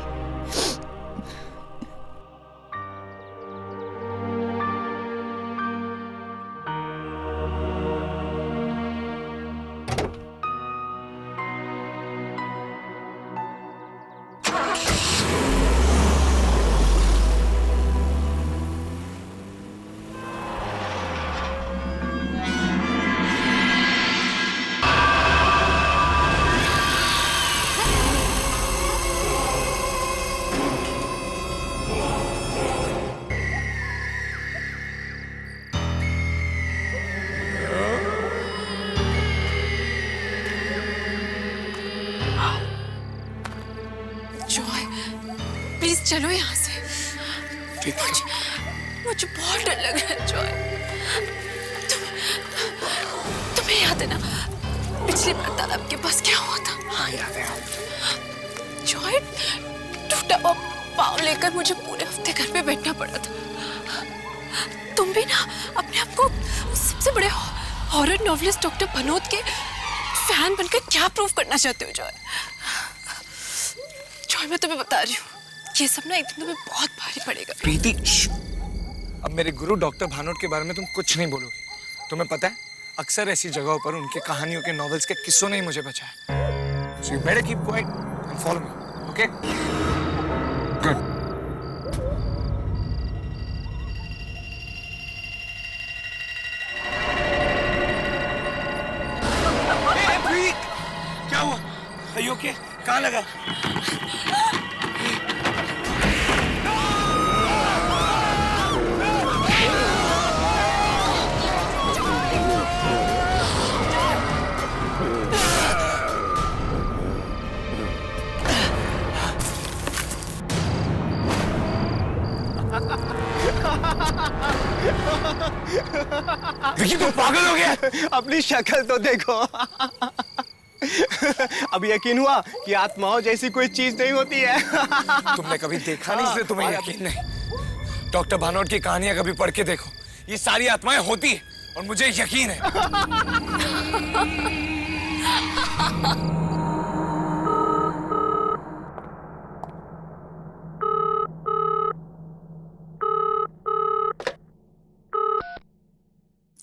प्लीज चलो यहाँ से। मुझे बहुत डर लग रहा है जॉय। तुम्हें याद है ना पिछली बार तालाब के पास क्या हुआ था? हाँ याद है। जॉय, टूटा हुआ पाँव लेकर मुझे पूरे हफ्ते घर पे बैठना पड़ा था। तुम भी ना अपने आप को सबसे बड़े हॉरर नॉवलिस्ट डॉक्टर भनोत के फैन बनकर क्या प्रूव करना चाहते हो जॉय? जॉय, मैं तुम्हें बता रही हूँ, ये सब ना एक दिन तुम्हें बहुत भारी पड़ेगा। प्रीति, अब मेरे गुरु डॉक्टर भानोट के बारे में तुम कुछ नहीं बोलोगे। तुम्हें पता है, अक्सर ऐसी जगहों पर उनके कहानियों के नॉवेल्स के किस्सों ने ही मुझे बचाया। So you better keep quiet and follow me, okay? Good. Hey, प्रीति, क्या हुआ? Are you okay? कहाँ लगा? विकी, तुम पागल हो गया? अपनी शक्ल तो देखो। अब यकीन हुआ कि आत्माओं जैसी कोई चीज नहीं होती है। तुमने कभी देखा नहीं इसलिए तुम्हें यकीन नहीं। डॉक्टर भानोट की कहानियां कभी पढ़ के देखो, ये सारी आत्माएं होती है और मुझे यकीन है।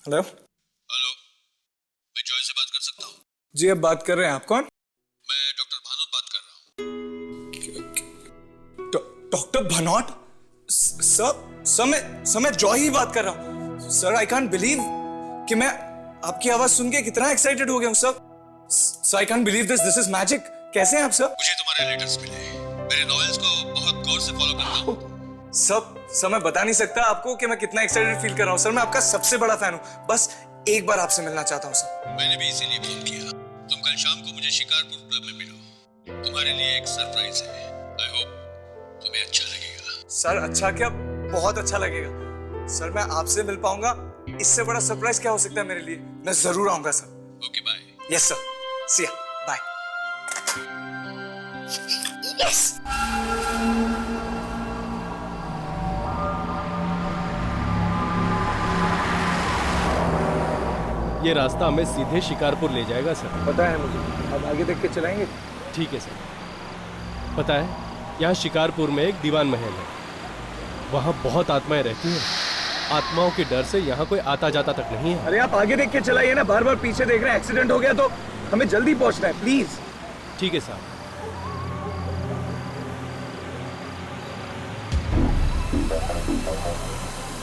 हेलो हेलो, मैं जॉय से बात कर सकता हूँ? जी, अब बात कर रहे हैं। आप कौन? मैं डॉक्टर भानोट बात कर रहा हूँ। डॉक्टर भानोट? सर मैं जॉय ही बात कर रहा हूँ। सर, आई कांट बिलीव कि मैं आपकी आवाज सुन के कितना एक्साइटेड हो गया हूँ sir. I can't believe this is magic. कैसे हैं आप सर? मुझे तुम्हारे लेटर्स मिले, मेरे नॉवेल्स को बहुत गौर से फॉलो करता हूँ। सर मैं बता नहीं सकता आपको कि मैं कितना एक्साइटेड फील कर रहा हूँ। सर, मैं आपका सबसे बड़ा फैन हूँ। बस एक बार आपसे मिलना चाहता हूँ सर। मैंने भी इसीलिए फोन किया। तुम कल शाम को मुझे शिकारपुर क्लब में मिलो, तुम्हारे लिए एक सरप्राइज है। आई होप तुम्हें अच्छा लगेगा। सर, अच्छा क्या, बहुत अच्छा लगेगा। सर, मैं आपसे मिल पाऊंगा, इससे बड़ा सरप्राइज क्या हो सकता है मेरे लिए। मैं जरूर आऊंगा sir. Okay, bye. Yes sir, see ya, bye. Yes. ये रास्ता हमें सीधे शिकारपुर ले जाएगा सर। पता है मुझे। अब आगे देख के चलाएंगे। ठीक है सर। पता है, यहाँ शिकारपुर में एक दीवान महल है, वहाँ बहुत आत्माएं रहती हैं। आत्माओं के डर से यहाँ कोई आता जाता तक नहीं है। अरे आप आगे देख के चलाइए ना, बार बार पीछे देख रहे हैं। एक्सीडेंट हो गया तो हमें जल्दी पहुंचना है, प्लीज। ठीक है साहब।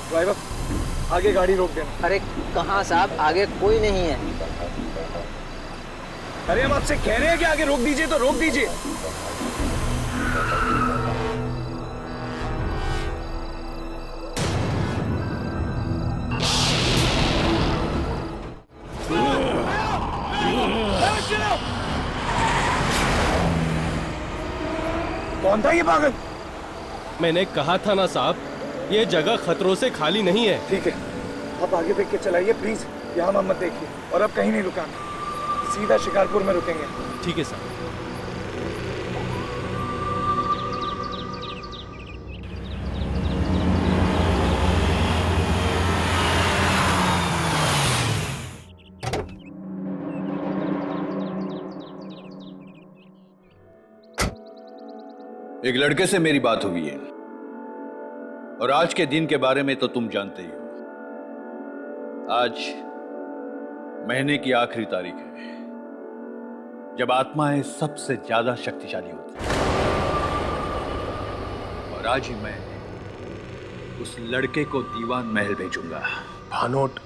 ड्राइवर, आगे गाड़ी रोक देना। अरे कहाँ साहब, आगे कोई नहीं है। अरे हम आपसे कह रहे हैं कि आगे रोक दीजिए तो रोक दीजिए। कौन था ये पागल? मैंने कहा था ना साहब, ये जगह खतरों से खाली नहीं है। ठीक है, आप आगे देख के चलाइए प्लीज, यहाँ मत देखिए। और अब कहीं नहीं रुकाना, सीधा शिकारपुर में रुकेंगे। ठीक है साहब। एक लड़के से मेरी बात हुई है और आज के दिन के बारे में तो तुम जानते ही हो। आज महीने की आखिरी तारीख है जब आत्माएं सबसे ज्यादा शक्तिशाली होती हैं। और आज ही मैं उस लड़के को दीवान महल भेजूंगा। भानोट,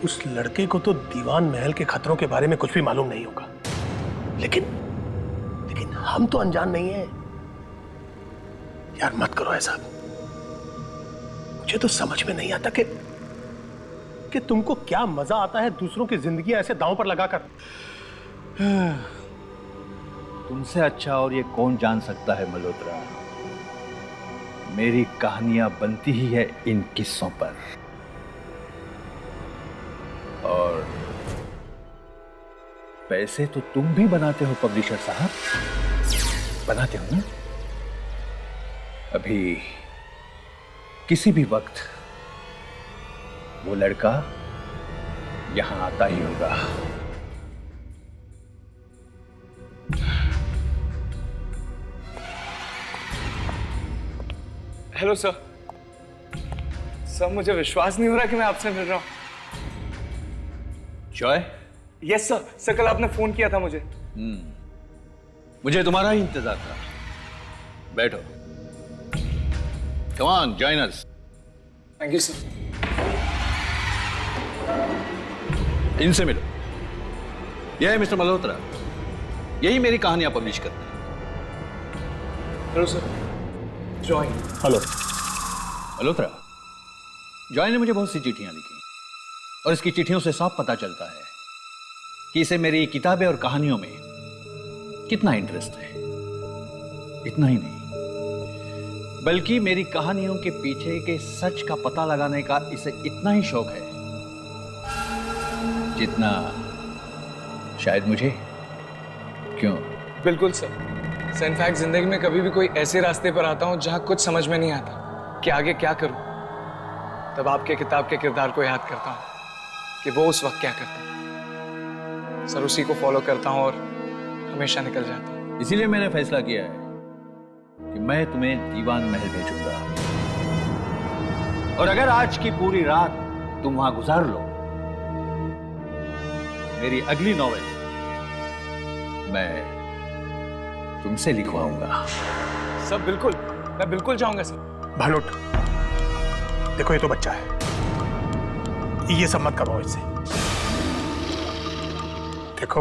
उस लड़के को तो दीवान महल के खतरों के बारे में कुछ भी मालूम नहीं होगा, लेकिन हम तो अनजान नहीं है। यार मत करो ऐसा। मुझे तो समझ में नहीं आता कि तुमको क्या मजा आता है दूसरों की जिंदगी ऐसे दांव पर लगाकर। तुमसे अच्छा और ये कौन जान सकता है मल्होत्रा। मेरी कहानियां बनती ही है इन किस्सों पर। और पैसे तो तुम भी बनाते हो पब्लिशर साहब, बनाते हो ना। अभी किसी भी वक्त वो लड़का यहां आता ही होगा। Hello sir. सर मुझे विश्वास नहीं हो रहा कि मैं आपसे मिल रहा हूं। जॉय? Yes sir. सर कल आपने फोन किया था मुझे। मुझे तुम्हारा ही इंतजार था। बैठो। Come on, join us. Thank you sir. इनसे मिलो। यह है मिस्टर मल्होत्रा, यही मेरी कहानियां पब्लिश करते हैं। Hello sir. Joy. Hello Malhotra. Joy ने मुझे बहुत सी चिट्ठियां लिखी और इसकी चिट्ठियों से साफ पता चलता है कि इसे मेरी किताबें और कहानियों में कितना इंटरेस्ट है। इतना ही नहीं, बल्कि मेरी कहानियों के पीछे के सच का पता लगाने का इसे इतना ही शौक है जितना शायद मुझे। क्यों? बिल्कुल सर। इनफैक्ट जिंदगी में कभी भी कोई ऐसे रास्ते पर आता हूं जहां कुछ समझ में नहीं आता कि आगे क्या करूं, तब आपके किताब के किरदार को याद करता हूं कि वो उस वक्त क्या करता है। सर उसी को फॉलो करता हूं और हमेशा निकल जाता हूं। इसीलिए मैंने फैसला किया है कि मैं तुम्हें दीवान महल भेजूंगा। और अगर आज की पूरी रात तुम वहां गुजार लो, मेरी अगली नॉवेल मैं तुमसे लिखवाऊंगा। सब बिल्कुल, मैं बिल्कुल जाऊंगा सर। भानोट, देखो ये तो बच्चा है, ये सब मत करो इससे। देखो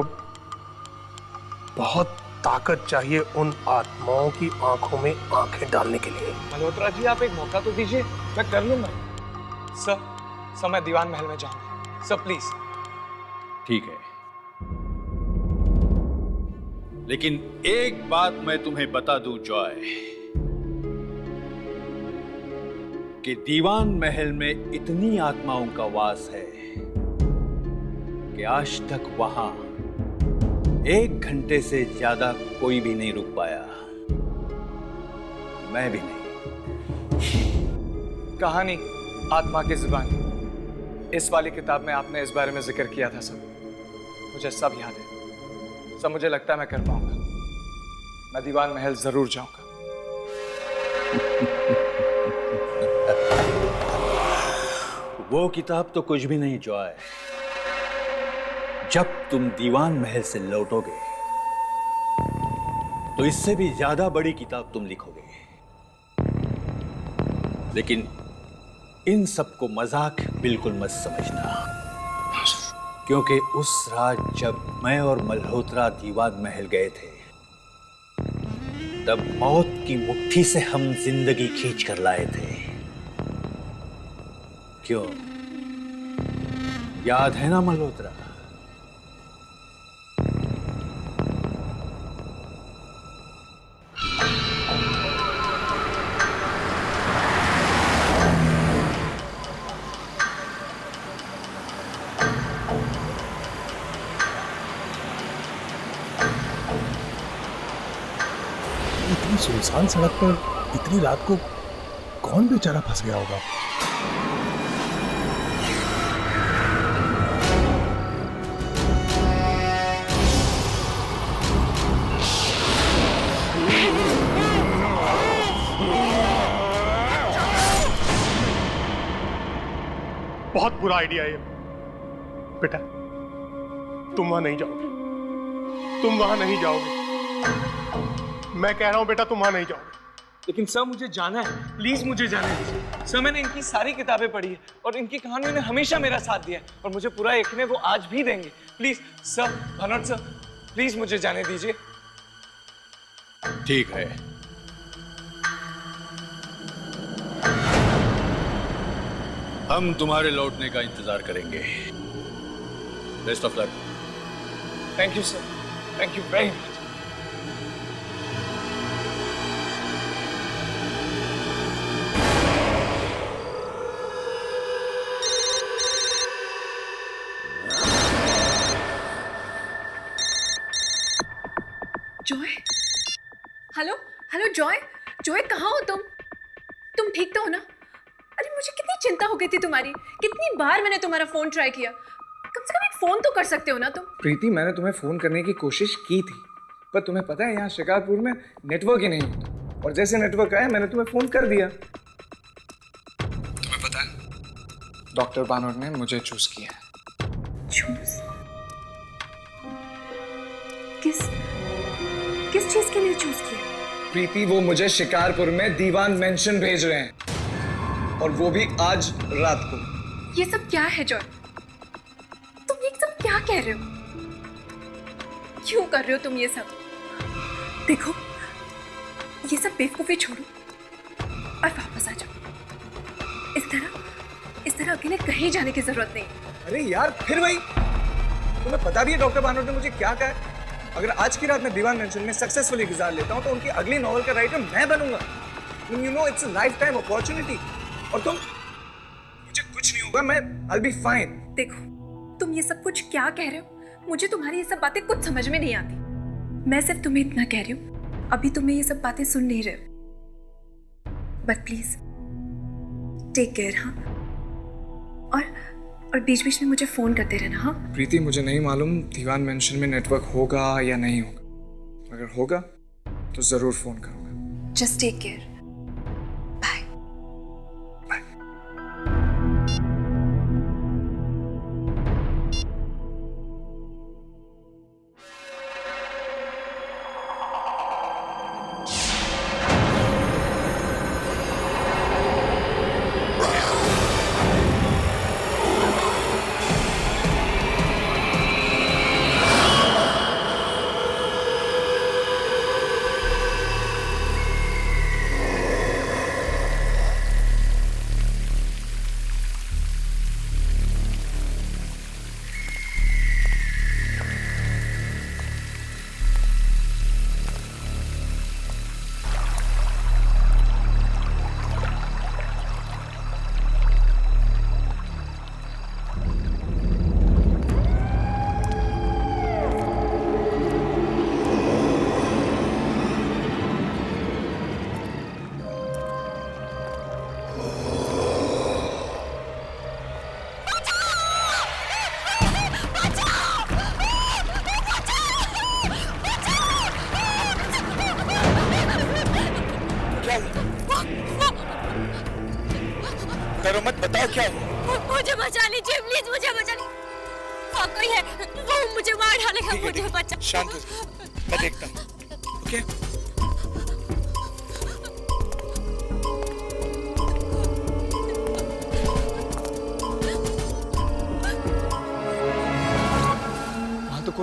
बहुत ताकत चाहिए उन आत्माओं की आंखों में आंखें डालने के लिए। मल्होत्रा जी आप एक मौका तो दीजिए, मैं कर लूंगा। सर मैं दीवान महल में जाऊंगा। Sir please. ठीक है, लेकिन एक बात मैं तुम्हें बता दूं जॉय, कि दीवान महल में इतनी आत्माओं का वास है कि आज तक वहां 1 घंटे से ज्यादा कोई भी नहीं रुक पाया। मैं भी नहीं। कहानी आत्मा की जुबानी, इस वाली किताब में आपने इस बारे में जिक्र किया था सर। मुझे सब याद है सर। मुझे लगता है मैं कर पाऊंगा। मैं दीवान महल जरूर जाऊंगा। वो किताब तो कुछ भी नहीं जॉय। जब तुम दीवान महल से लौटोगे तो इससे भी ज्यादा बड़ी किताब तुम लिखोगे। लेकिन इन सबको मजाक बिल्कुल मत समझना, क्योंकि उस रात जब मैं और मल्होत्रा दीवान महल गए थे, तब मौत की मुट्ठी से हम जिंदगी खींच कर लाए थे। क्यों, याद है ना मल्होत्रा? इतनी सुनसान सड़क पर इतनी रात को कौन बेचारा फंस गया होगा? बहुत बुरा आइडिया है ये। बेटा, तुम वहां नहीं जाओगे, तुम वहां नहीं जाओगे। मैं कह रहा हूं बेटा, तुम वहां नहीं जाओगे। लेकिन सर मुझे जाना है, प्लीज मुझे जाने दीजिए। सर मैंने इनकी सारी किताबें पढ़ी है और इनकी कहानियों ने हमेशा मेरा साथ दिया है और मुझे पूरा यकीन है वो आज भी देंगे। Please sir, Bhanot sir, please मुझे जाने दीजिए। ठीक है, हम तुम्हारे लौटने का इंतजार करेंगे। Best of luck. Thank you sir, thank you very much. Joy, hello hello Joy, Joy कहाँ हो तुम? तुम ठीक तो हो ना? अरे मुझे कितनी चिंता हो गई थी तुम्हारी, कितनी बार मैंने तुम्हारा फोन ट्राई किया। कम से कम एक फोन तो कर सकते हो ना तुम? प्रीति, मैंने तुम्हें फोन करने की कोशिश की थी, पर तुम्हें पता है यहाँ शिकारपुर में नेटवर्क ही नहीं होता, और जैसे नेटवर्क आया मैंने तुम्हें फोन कर दिया। तुम्हें पता है डॉक्टर भानोट ने मुझे चूज किया। चूज? किस चीज के लिए चूज किया? प्रीति, वो मुझे शिकारपुर में दीवान मेंशन भेज रहे हैं, और वो भी आज रात को। ये सब क्या है जॉय? तुम ये सब क्या कह रहे हो? क्यों कर रहे हो तुम ये सब? देखो, ये सब बेवकूफी छोड़ो और वापस आ जाओ। इस तरह अकेले कहीं जाने की जरूरत नहीं। अरे यार, फिर वही। तुम्हें पता भी है डॉक्टर भानोट ने मुझे क्या कहा है? अगर आज की रात मैं दीवान मेंशन में सक्सेसफुली गुजार लेता हूं तो उनकी अगली नॉवल का राइटर मैं बनूंगा। You know, it's a life time opportunity. और तुम, मुझे कुछ नहीं होगा, मैं I'll be fine। देखो, तुम ये सब कुछ क्या कह रहे हो? मुझे तुम्हारी ये सब बातें कुछ समझ में नहीं आती। मैं सिर्फ तुम्हें इतना कह रही हूँ, अभी तुम्हें ये सब बातें सुन नहीं रहे हो। But please take care. हाँ, और बीच बीच में मुझे फोन करते रहना। हाँ प्रीति, मुझे नहीं मालूम दीवान मेंशन में नेटवर्क होगा या नहीं होगा। अगर होगा तो जरूर फोन करूंगा। Just take care. करो मत, बताओ क्या हुआ? मुझे बचा लीजिए प्लीज, मुझे बचा लीजिए। हाँ, कोई है, वो मुझे मार डालेगा। मुझे बचा। शांत हो जाओ, मैं देखता हूँ। ओके?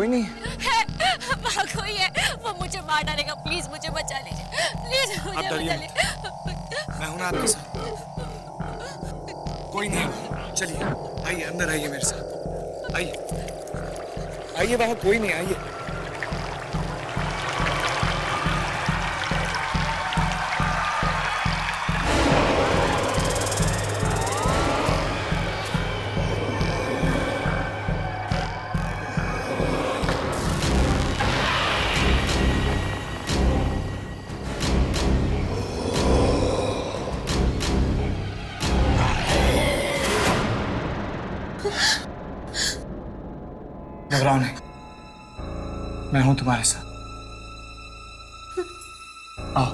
कोई नहीं है? वहाँ कोई है, वो मुझे मार डालेगा। प्लीज मुझे बचा लीजिए, प्लीज मुझे बचा लीजिए। मैं हूं ना आपके साथ। कोई नहीं है। चलिए आइए, अंदर आइए मेरे साथ। आइए आइए, वहां कोई नहीं, आइए। घबराओ नहीं, मैं हूं तुम्हारे साथ। आओ।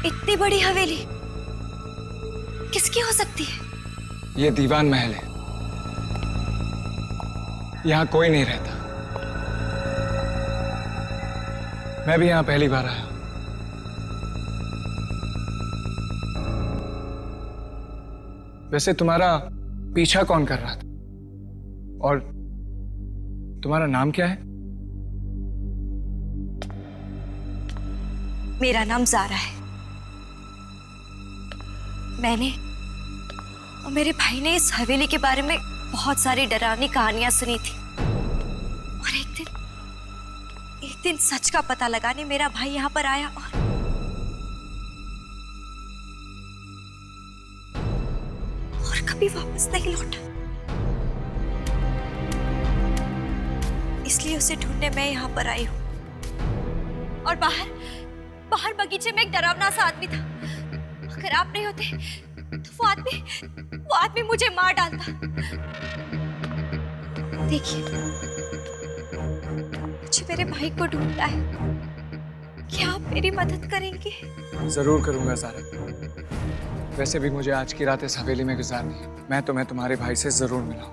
इतनी बड़ी हवेली किसकी हो सकती है? ये दीवान महल है, यहां कोई नहीं रहता। मैं भी यहां पहली बार आया। वैसे तुम्हारा पीछा कौन कर रहा था? और तुम्हारा नाम क्या है? मेरा नाम ज़ारा है। मैंने और मेरे भाई ने इस हवेली के बारे में बहुत सारी डरावनी कहानियां सुनी थी, और एक दिन सच का पता लगाने मेरा भाई यहाँ पर आया और कभी वापस नहीं लौटा। इसलिए उसे ढूंढने मैं यहाँ पर आई हूँ। और बाहर बगीचे में एक डरावना सा आदमी था। अगर आप नहीं होते तो वो आदमी मुझे मार डालता। देखिए, मुझे मेरे भाई को ढूंढना है। क्या आप मेरी मदद करेंगे? जरूर करूंगा ज़ारा। वैसे भी मुझे आज की रात इस हवेली में गुजारनी है। मैं तुम्हें तुम्हारे भाई से जरूर मिलाऊं।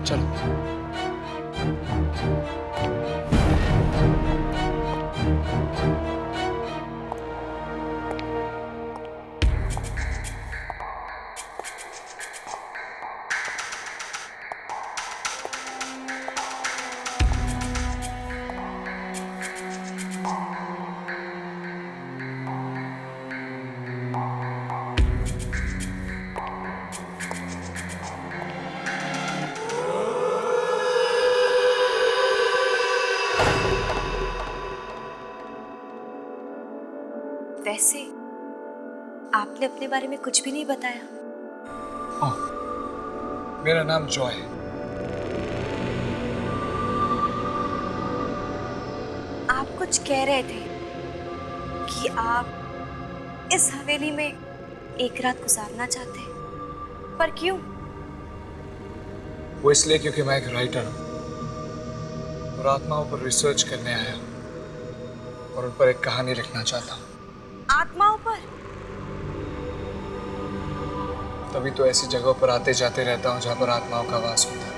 चलो। वैसे आपने अपने बारे में कुछ भी नहीं बताया। मेरा नाम जॉय है। आप कुछ कह रहे थे कि आप इस हवेली में एक रात गुजारना चाहते हैं, पर क्यों? वो इसलिए क्योंकि मैं एक राइटर हूं और आत्माओं पर रिसर्च करने आया हूं और उन पर एक कहानी लिखना चाहता हूं। आत्माओं पर? तभी तो ऐसी जगहों पर आते जाते रहता हूं जहां पर आत्माओं का वास होता है।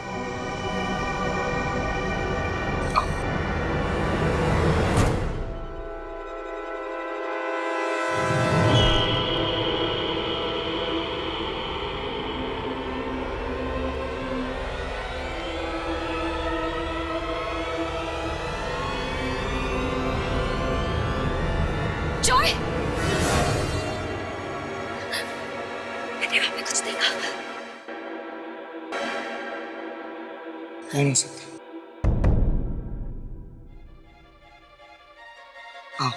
जॉय, मैंने वहां पे कुछ देखा। हो नहीं सकता। आओ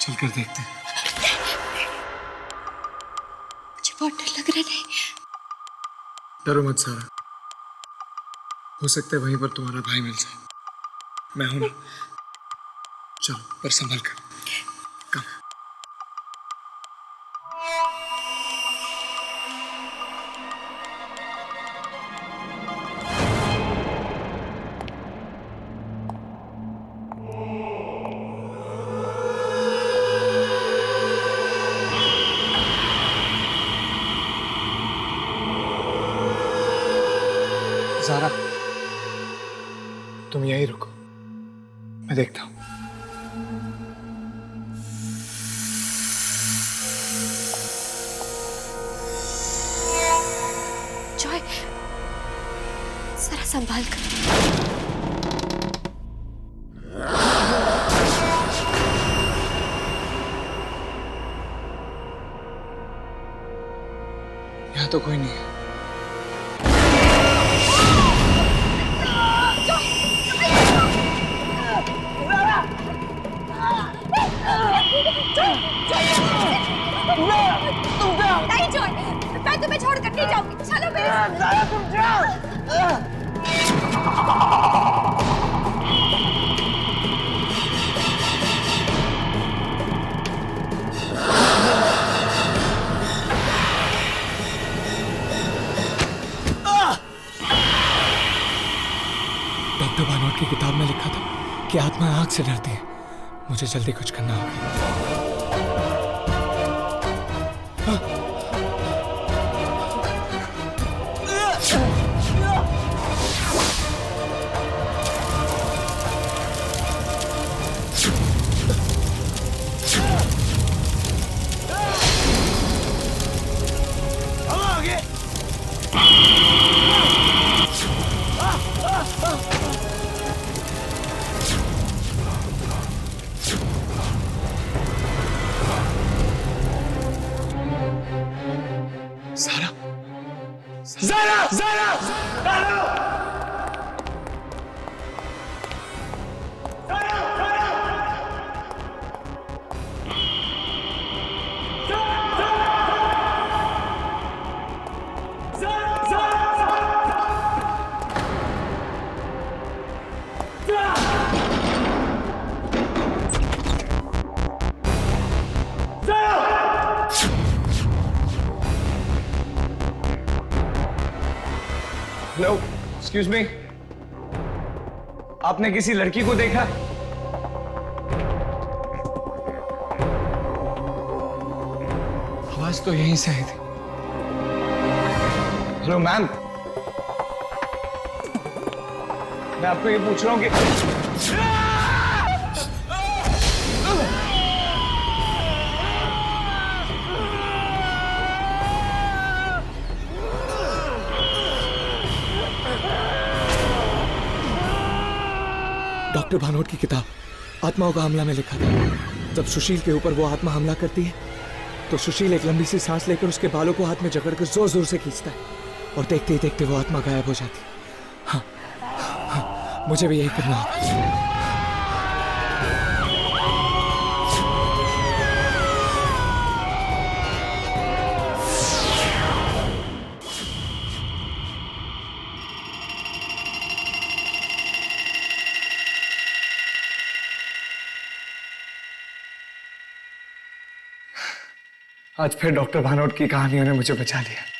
चलकर देखते हैं। मुझे बहुत डर लग रहा है। डरो मत सारा, हो सकता है वहीं पर तुम्हारा भाई मिल जाए। मैं हूं ना। चलो पर संभल कर। तुम यहीं रुको, मैं देखता हूं। जॉय, जरा संभाल कर। यहाँ तो कोई नहीं है। नहीं जॉय, मैं तुम्हें छोड़कर नहीं जाऊंगी। चलो मेरे तुम जाओ। डॉक्टर भानोट की किताब में लिखा था कि आत्मा आग से डरती है। मुझे जल्दी कुछ करना होगा। हेलो, एक्सक्यूज मी, आपने किसी लड़की को देखा? आवाज तो यहीं से आई थी। हेलो मैम, मैं आपको ये पूछ रहा हूँ कि डॉक्टर भानोट की किताब आत्माओं का हमला में लिखा था। जब सुशील के ऊपर वो आत्मा हमला करती है तो सुशील एक लंबी सी सांस लेकर उसके बालों को हाथ में जकड़कर जोर जोर से खींचता है और देखते ही देखते वो आत्मा गायब हो जाती है। हाँ, हाँ, मुझे भी यही करना होगा। आज फिर डॉक्टर भानोट की कहानियों ने मुझे बचा लिया।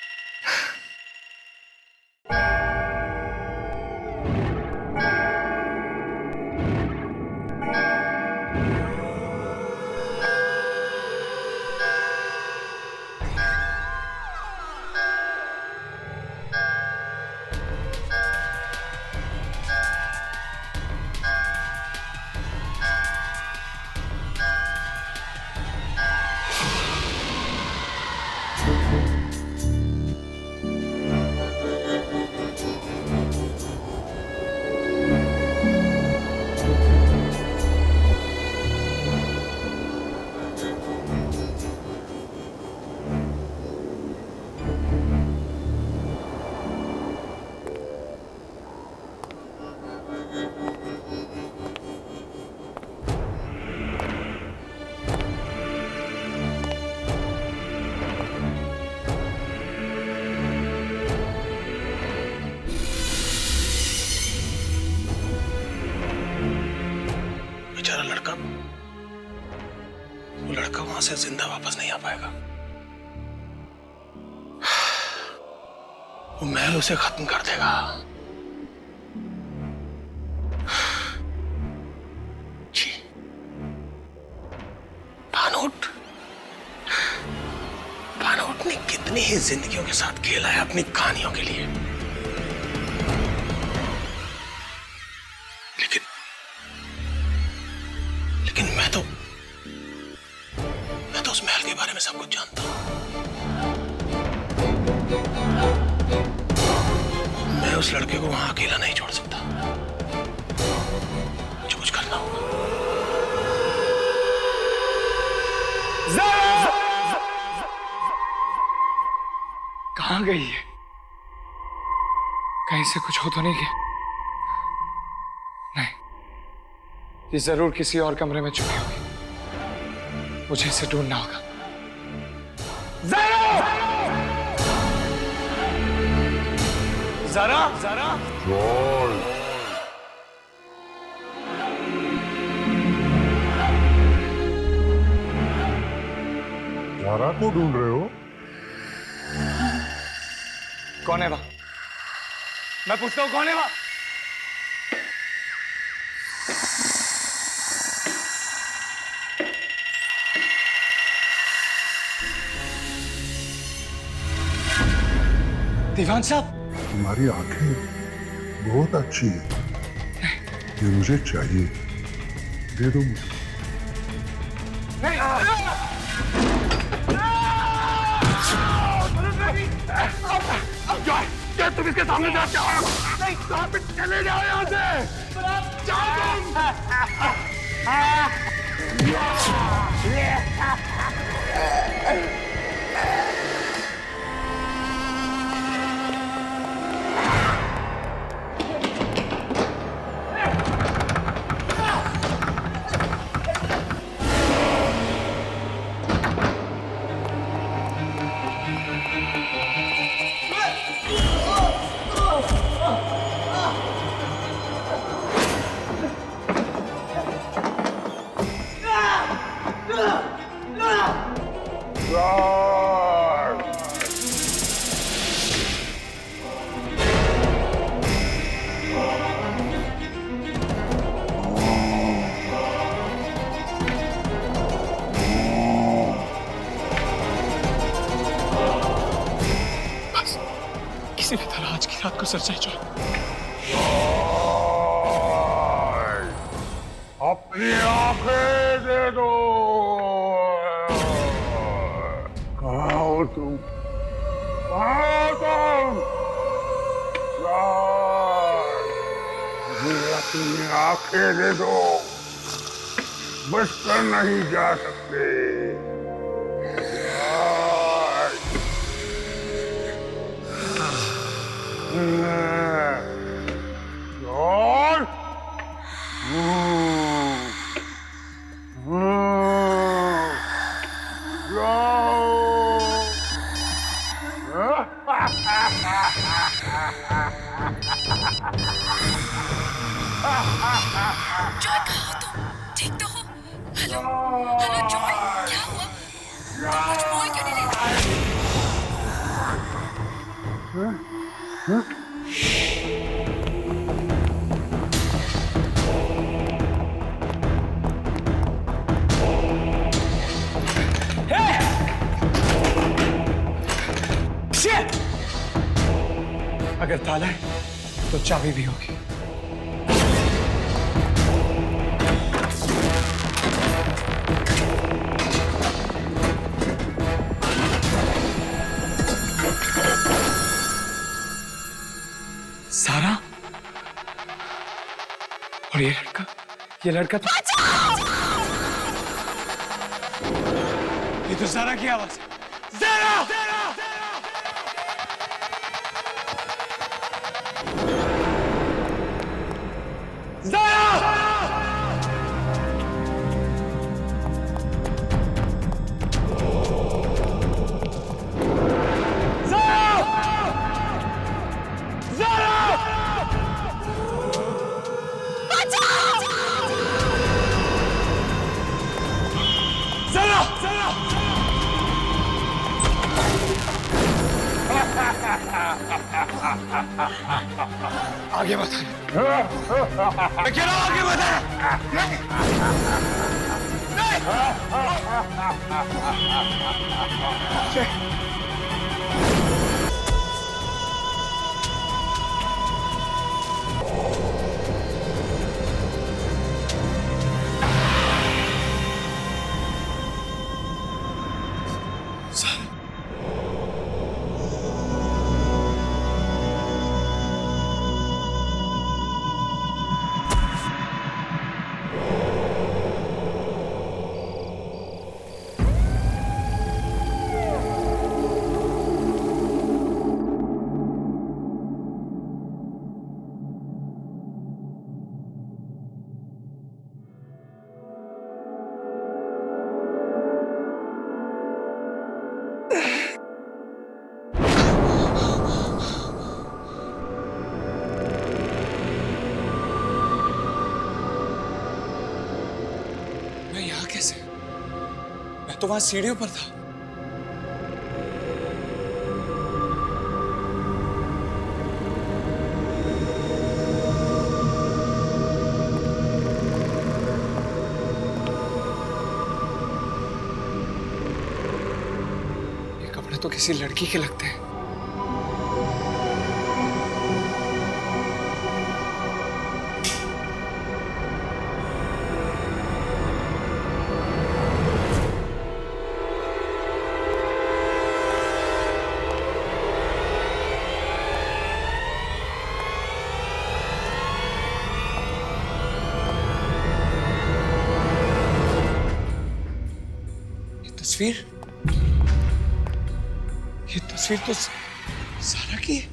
वो लड़का वहां से जिंदा वापस नहीं आ पाएगा। वो महल उसे खत्म कर देगा। जी, भानोट ने कितनी ही जिंदगियों के साथ खेला है अपनी कहानियों के लिए, उस महल के बारे में सब कुछ जानता हूं। मैं उस लड़के को वहां अकेला नहीं छोड़ सकता। मुझे कुछ करना होगा। कहां गई है? कहीं से कुछ हो तो नहीं गया? नहीं, ये जरूर किसी और कमरे में छुपी होगी। मुझे इसे ढूंढना होगा। ज़रा ज़रा ज़ारा को ढूंढ रहे हो? कौन है वह? मैं पूछता हूं कौन है वह? दीवान साहब, तुम्हारी आंखें बहुत अच्छी है। ये मुझे चाहिए, दे दो मुझे। क्या तुम इसके सामने जाते हो? नहीं, कहाँ पे चले जाओ यहाँ से? जाओ किसी भी तरह आज की रात को सच्चाई चाहिए। अपनी आंखें दे दो। कहाँ हो तुम? कहाँ हो तुम? मुझे अपनी आंखें दे दो, बच कर नहीं जा सकते। जॉय, कहाँ हो तुम? ठीक तो हो? हेलो हेलो जॉय, क्या हुआ? कुछ बोल क्यों नहीं रही? अगर ताला है तो चाबी भी होगी। सारा और ये लड़का तो ये तो सारा की आवाज है। सारा! आगे मत मैं कह रहा हूं आगे मत तो वहां सीढ़ियों पर था। ये कपड़े तो किसी लड़की के लगते हैं। ये तस्वीर तो सारा की है।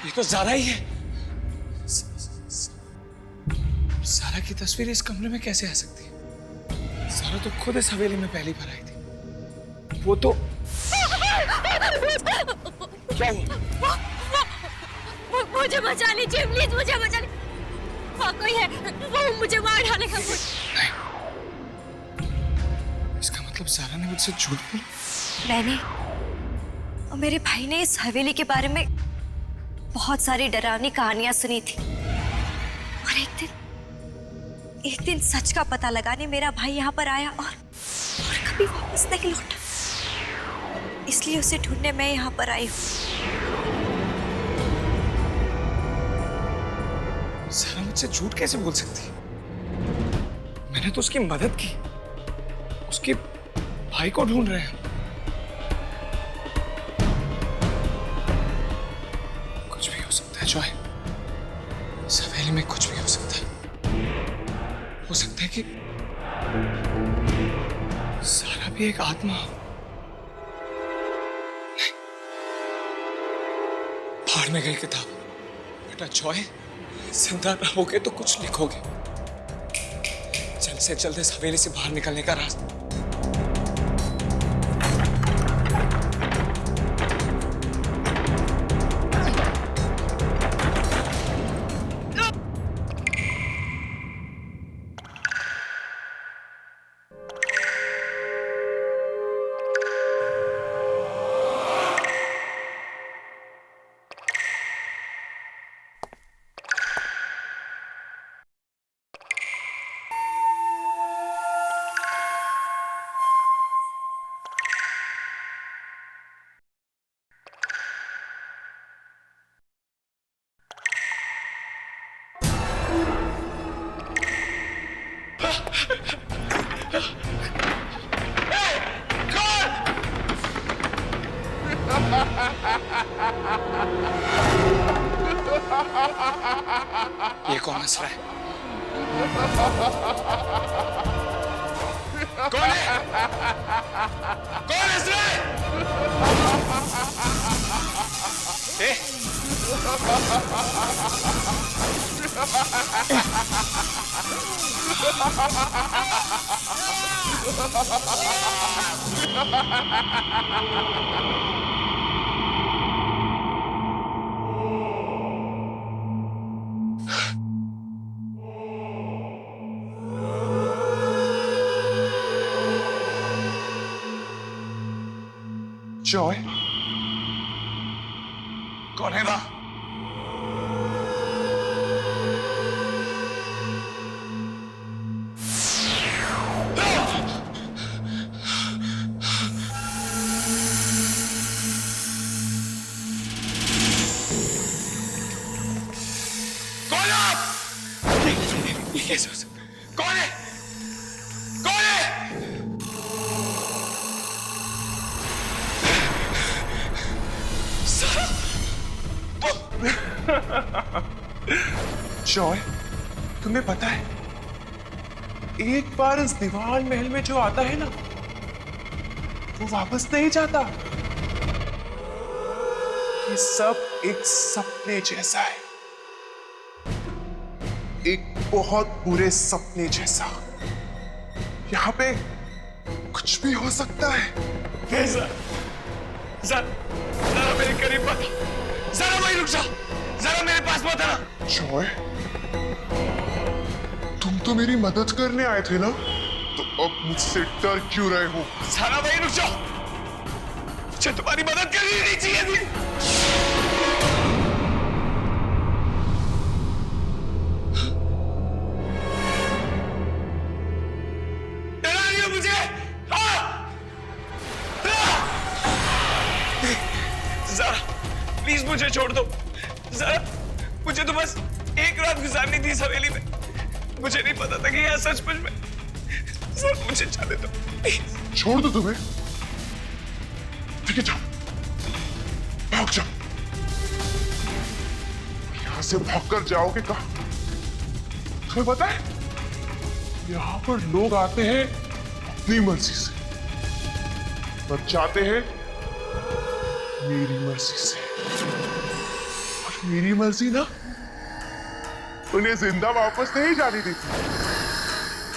ये तो ज़ारा ही है। ज़ारा की तस्वीर इस कमरे में कैसे आ सकती है? ज़ारा तो खुद इस हवेली में पहली बार आई थी। वो तो क्या हुआ? मुझे बचा लीजिए प्लीज, मुझे बचा लीजिए। वहाँ कोई है, वो मुझे मार डालेगा। इसका मतलब ज़ारा ने मुझसे झूठ बोला? मैंने और मेरे भाई ने इस हवेली के बारे में बहुत सारी डरावनी कहानियां सुनी थी, और एक दिन सच का पता लगाने मेरा भाई यहाँ पर आया और कभी वापस नहीं लौटा। इसलिए उसे ढूंढने मैं यहाँ पर आई हूँ। ज़ारा मुझसे झूठ कैसे बोल सकती है? मैंने तो उसकी मदद की। उसके भाई को ढूंढ रहे हैं। कुछ भी हो सकता है जॉय। इस हवेली में कुछ भी हो सकता है। हो सकता है कि ज़ारा भी एक आत्मा हो। नहीं, फाड़ में गई किताब। बेटा जॉय, जिंदा रहोगे तो कुछ लिखोगे। जल्द से जल्द इस हवेली से बाहर निकलने का रास्ता। ये कौन हंस रहा है? कौन है? कौन हंस रहा है? जॉय, कौन है वहां? कौन है आप? ये कैसे हो सकता है? कौन है? कौन है? जॉय, तुम्हें पता है, एक बार इस दीवार महल में जो आता है ना, वो वापस नहीं जाता। ये सब एक सपने जैसा है, एक बहुत बुरे सपने जैसा। यहाँ पे कुछ भी हो सकता है। जरा मेरे करीब मत, जरा वहीं रुक जा, जरा मेरे पास मत आना। जॉय, तुम तो मेरी मदद करने आए थे ना, तो अब मुझसे डर क्यों रहे हो? सारा भाई रुक जाओ, मुझे तुम्हारी मदद करनी नहीं चाहिए थी। डरा रही हो मुझे? ज़रा प्लीज मुझे छोड़ दो। ज़रा मुझे तो बस एक रात गुजारनी थी इस हवेली में। मुझे नहीं पता था कि यह सचमुच में। सर मुझे जाने दो प्लीज। छोड़ दो तुम्हें? ठीक है जाओ, भाग जाओ। यहां से भागकर जाओगे कहां? तुम्हें पता है यहां पर लोग आते हैं अपनी मर्जी से और जाते हैं मेरी मर्जी से, और मेरी मर्जी ना उन्हें जिंदा वापस नहीं जाने देती।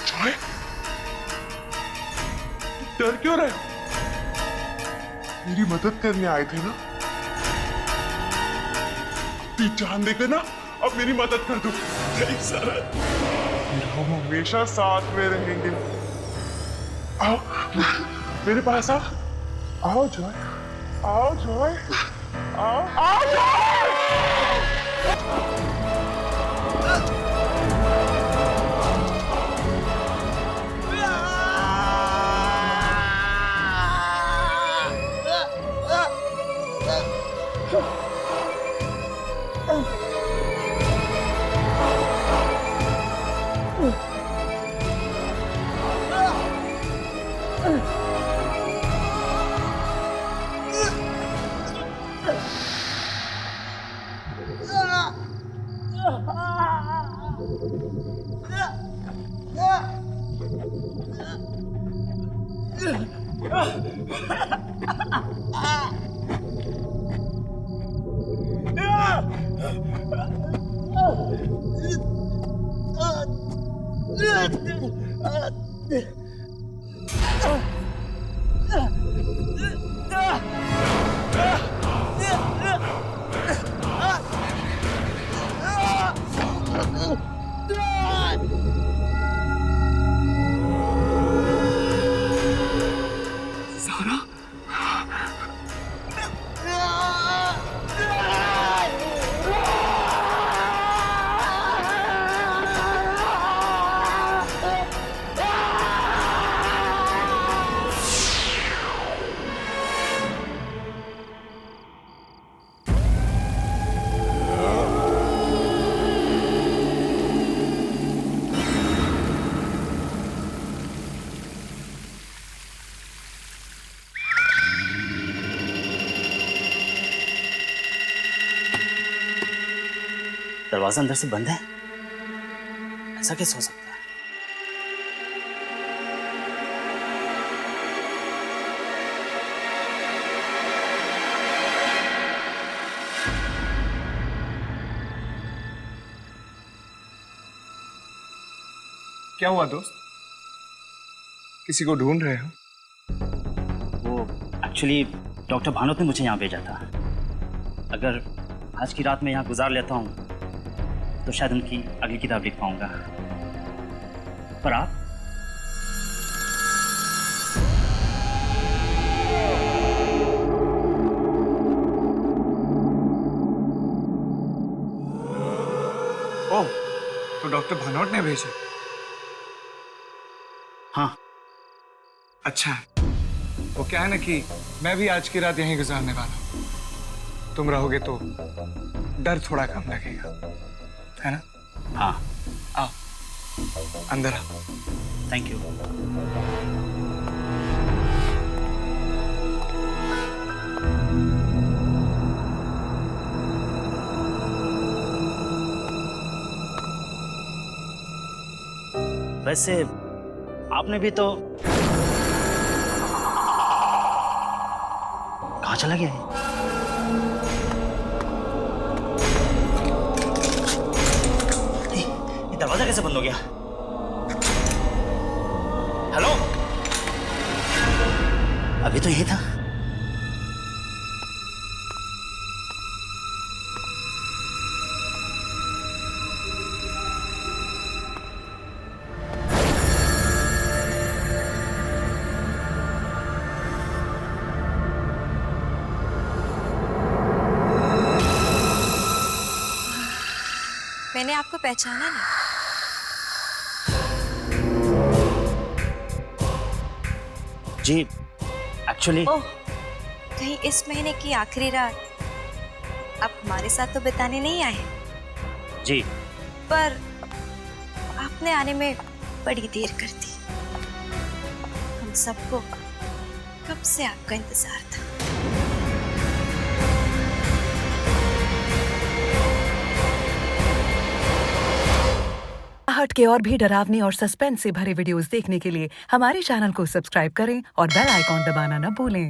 जॉय, डर क्यों रहे हो? मेरी मदद करने आए थे ना, जान देकर ना अब मेरी मदद कर दो। नहीं सर, हम हमेशा साथ में रहेंगे। आओ मेरे पास आओ। आओ जॉय, आओ जॉय, आओ आओ जॉय। दरवाजा अंदर से बंद है, ऐसा कैसे हो सकता है? क्या हुआ दोस्त? किसी को ढूंढ रहे हो? वो एक्चुअली डॉक्टर भानोत ने मुझे यहाँ भेजा था। अगर आज की रात में यहाँ गुजार लेता हूँ तो शायद उनकी अगली किताब लिख पाऊंगा। पर आप? ओह, तो डॉक्टर भानोट ने भेजा? हाँ। अच्छा, वो क्या है ना कि मैं भी आज की रात यहीं गुजारने वाला हूँ। तुम रहोगे तो डर थोड़ा कम लगेगा, है ना? हाँ। आओ, अंदर आओ। Thank you. वैसे आपने भी तो कहाँ चला गया है? दरवाजा कैसे बंद हो गया? हेलो, अभी तो यही था। मैंने आपको पहचाना नहीं। जी एक्चुअली ओह, कहीं इस महीने की आखिरी रात आप हमारे साथ तो बिताने नहीं आए? जी पर आपने आने में बड़ी देर कर दी। हम सबको कब से आपका इंतजार था। हट के और भी डरावनी और सस्पेंस से भरे वीडियोस देखने के लिए हमारे चैनल को सब्सक्राइब करें और बेल आइकॉन दबाना न भूलें।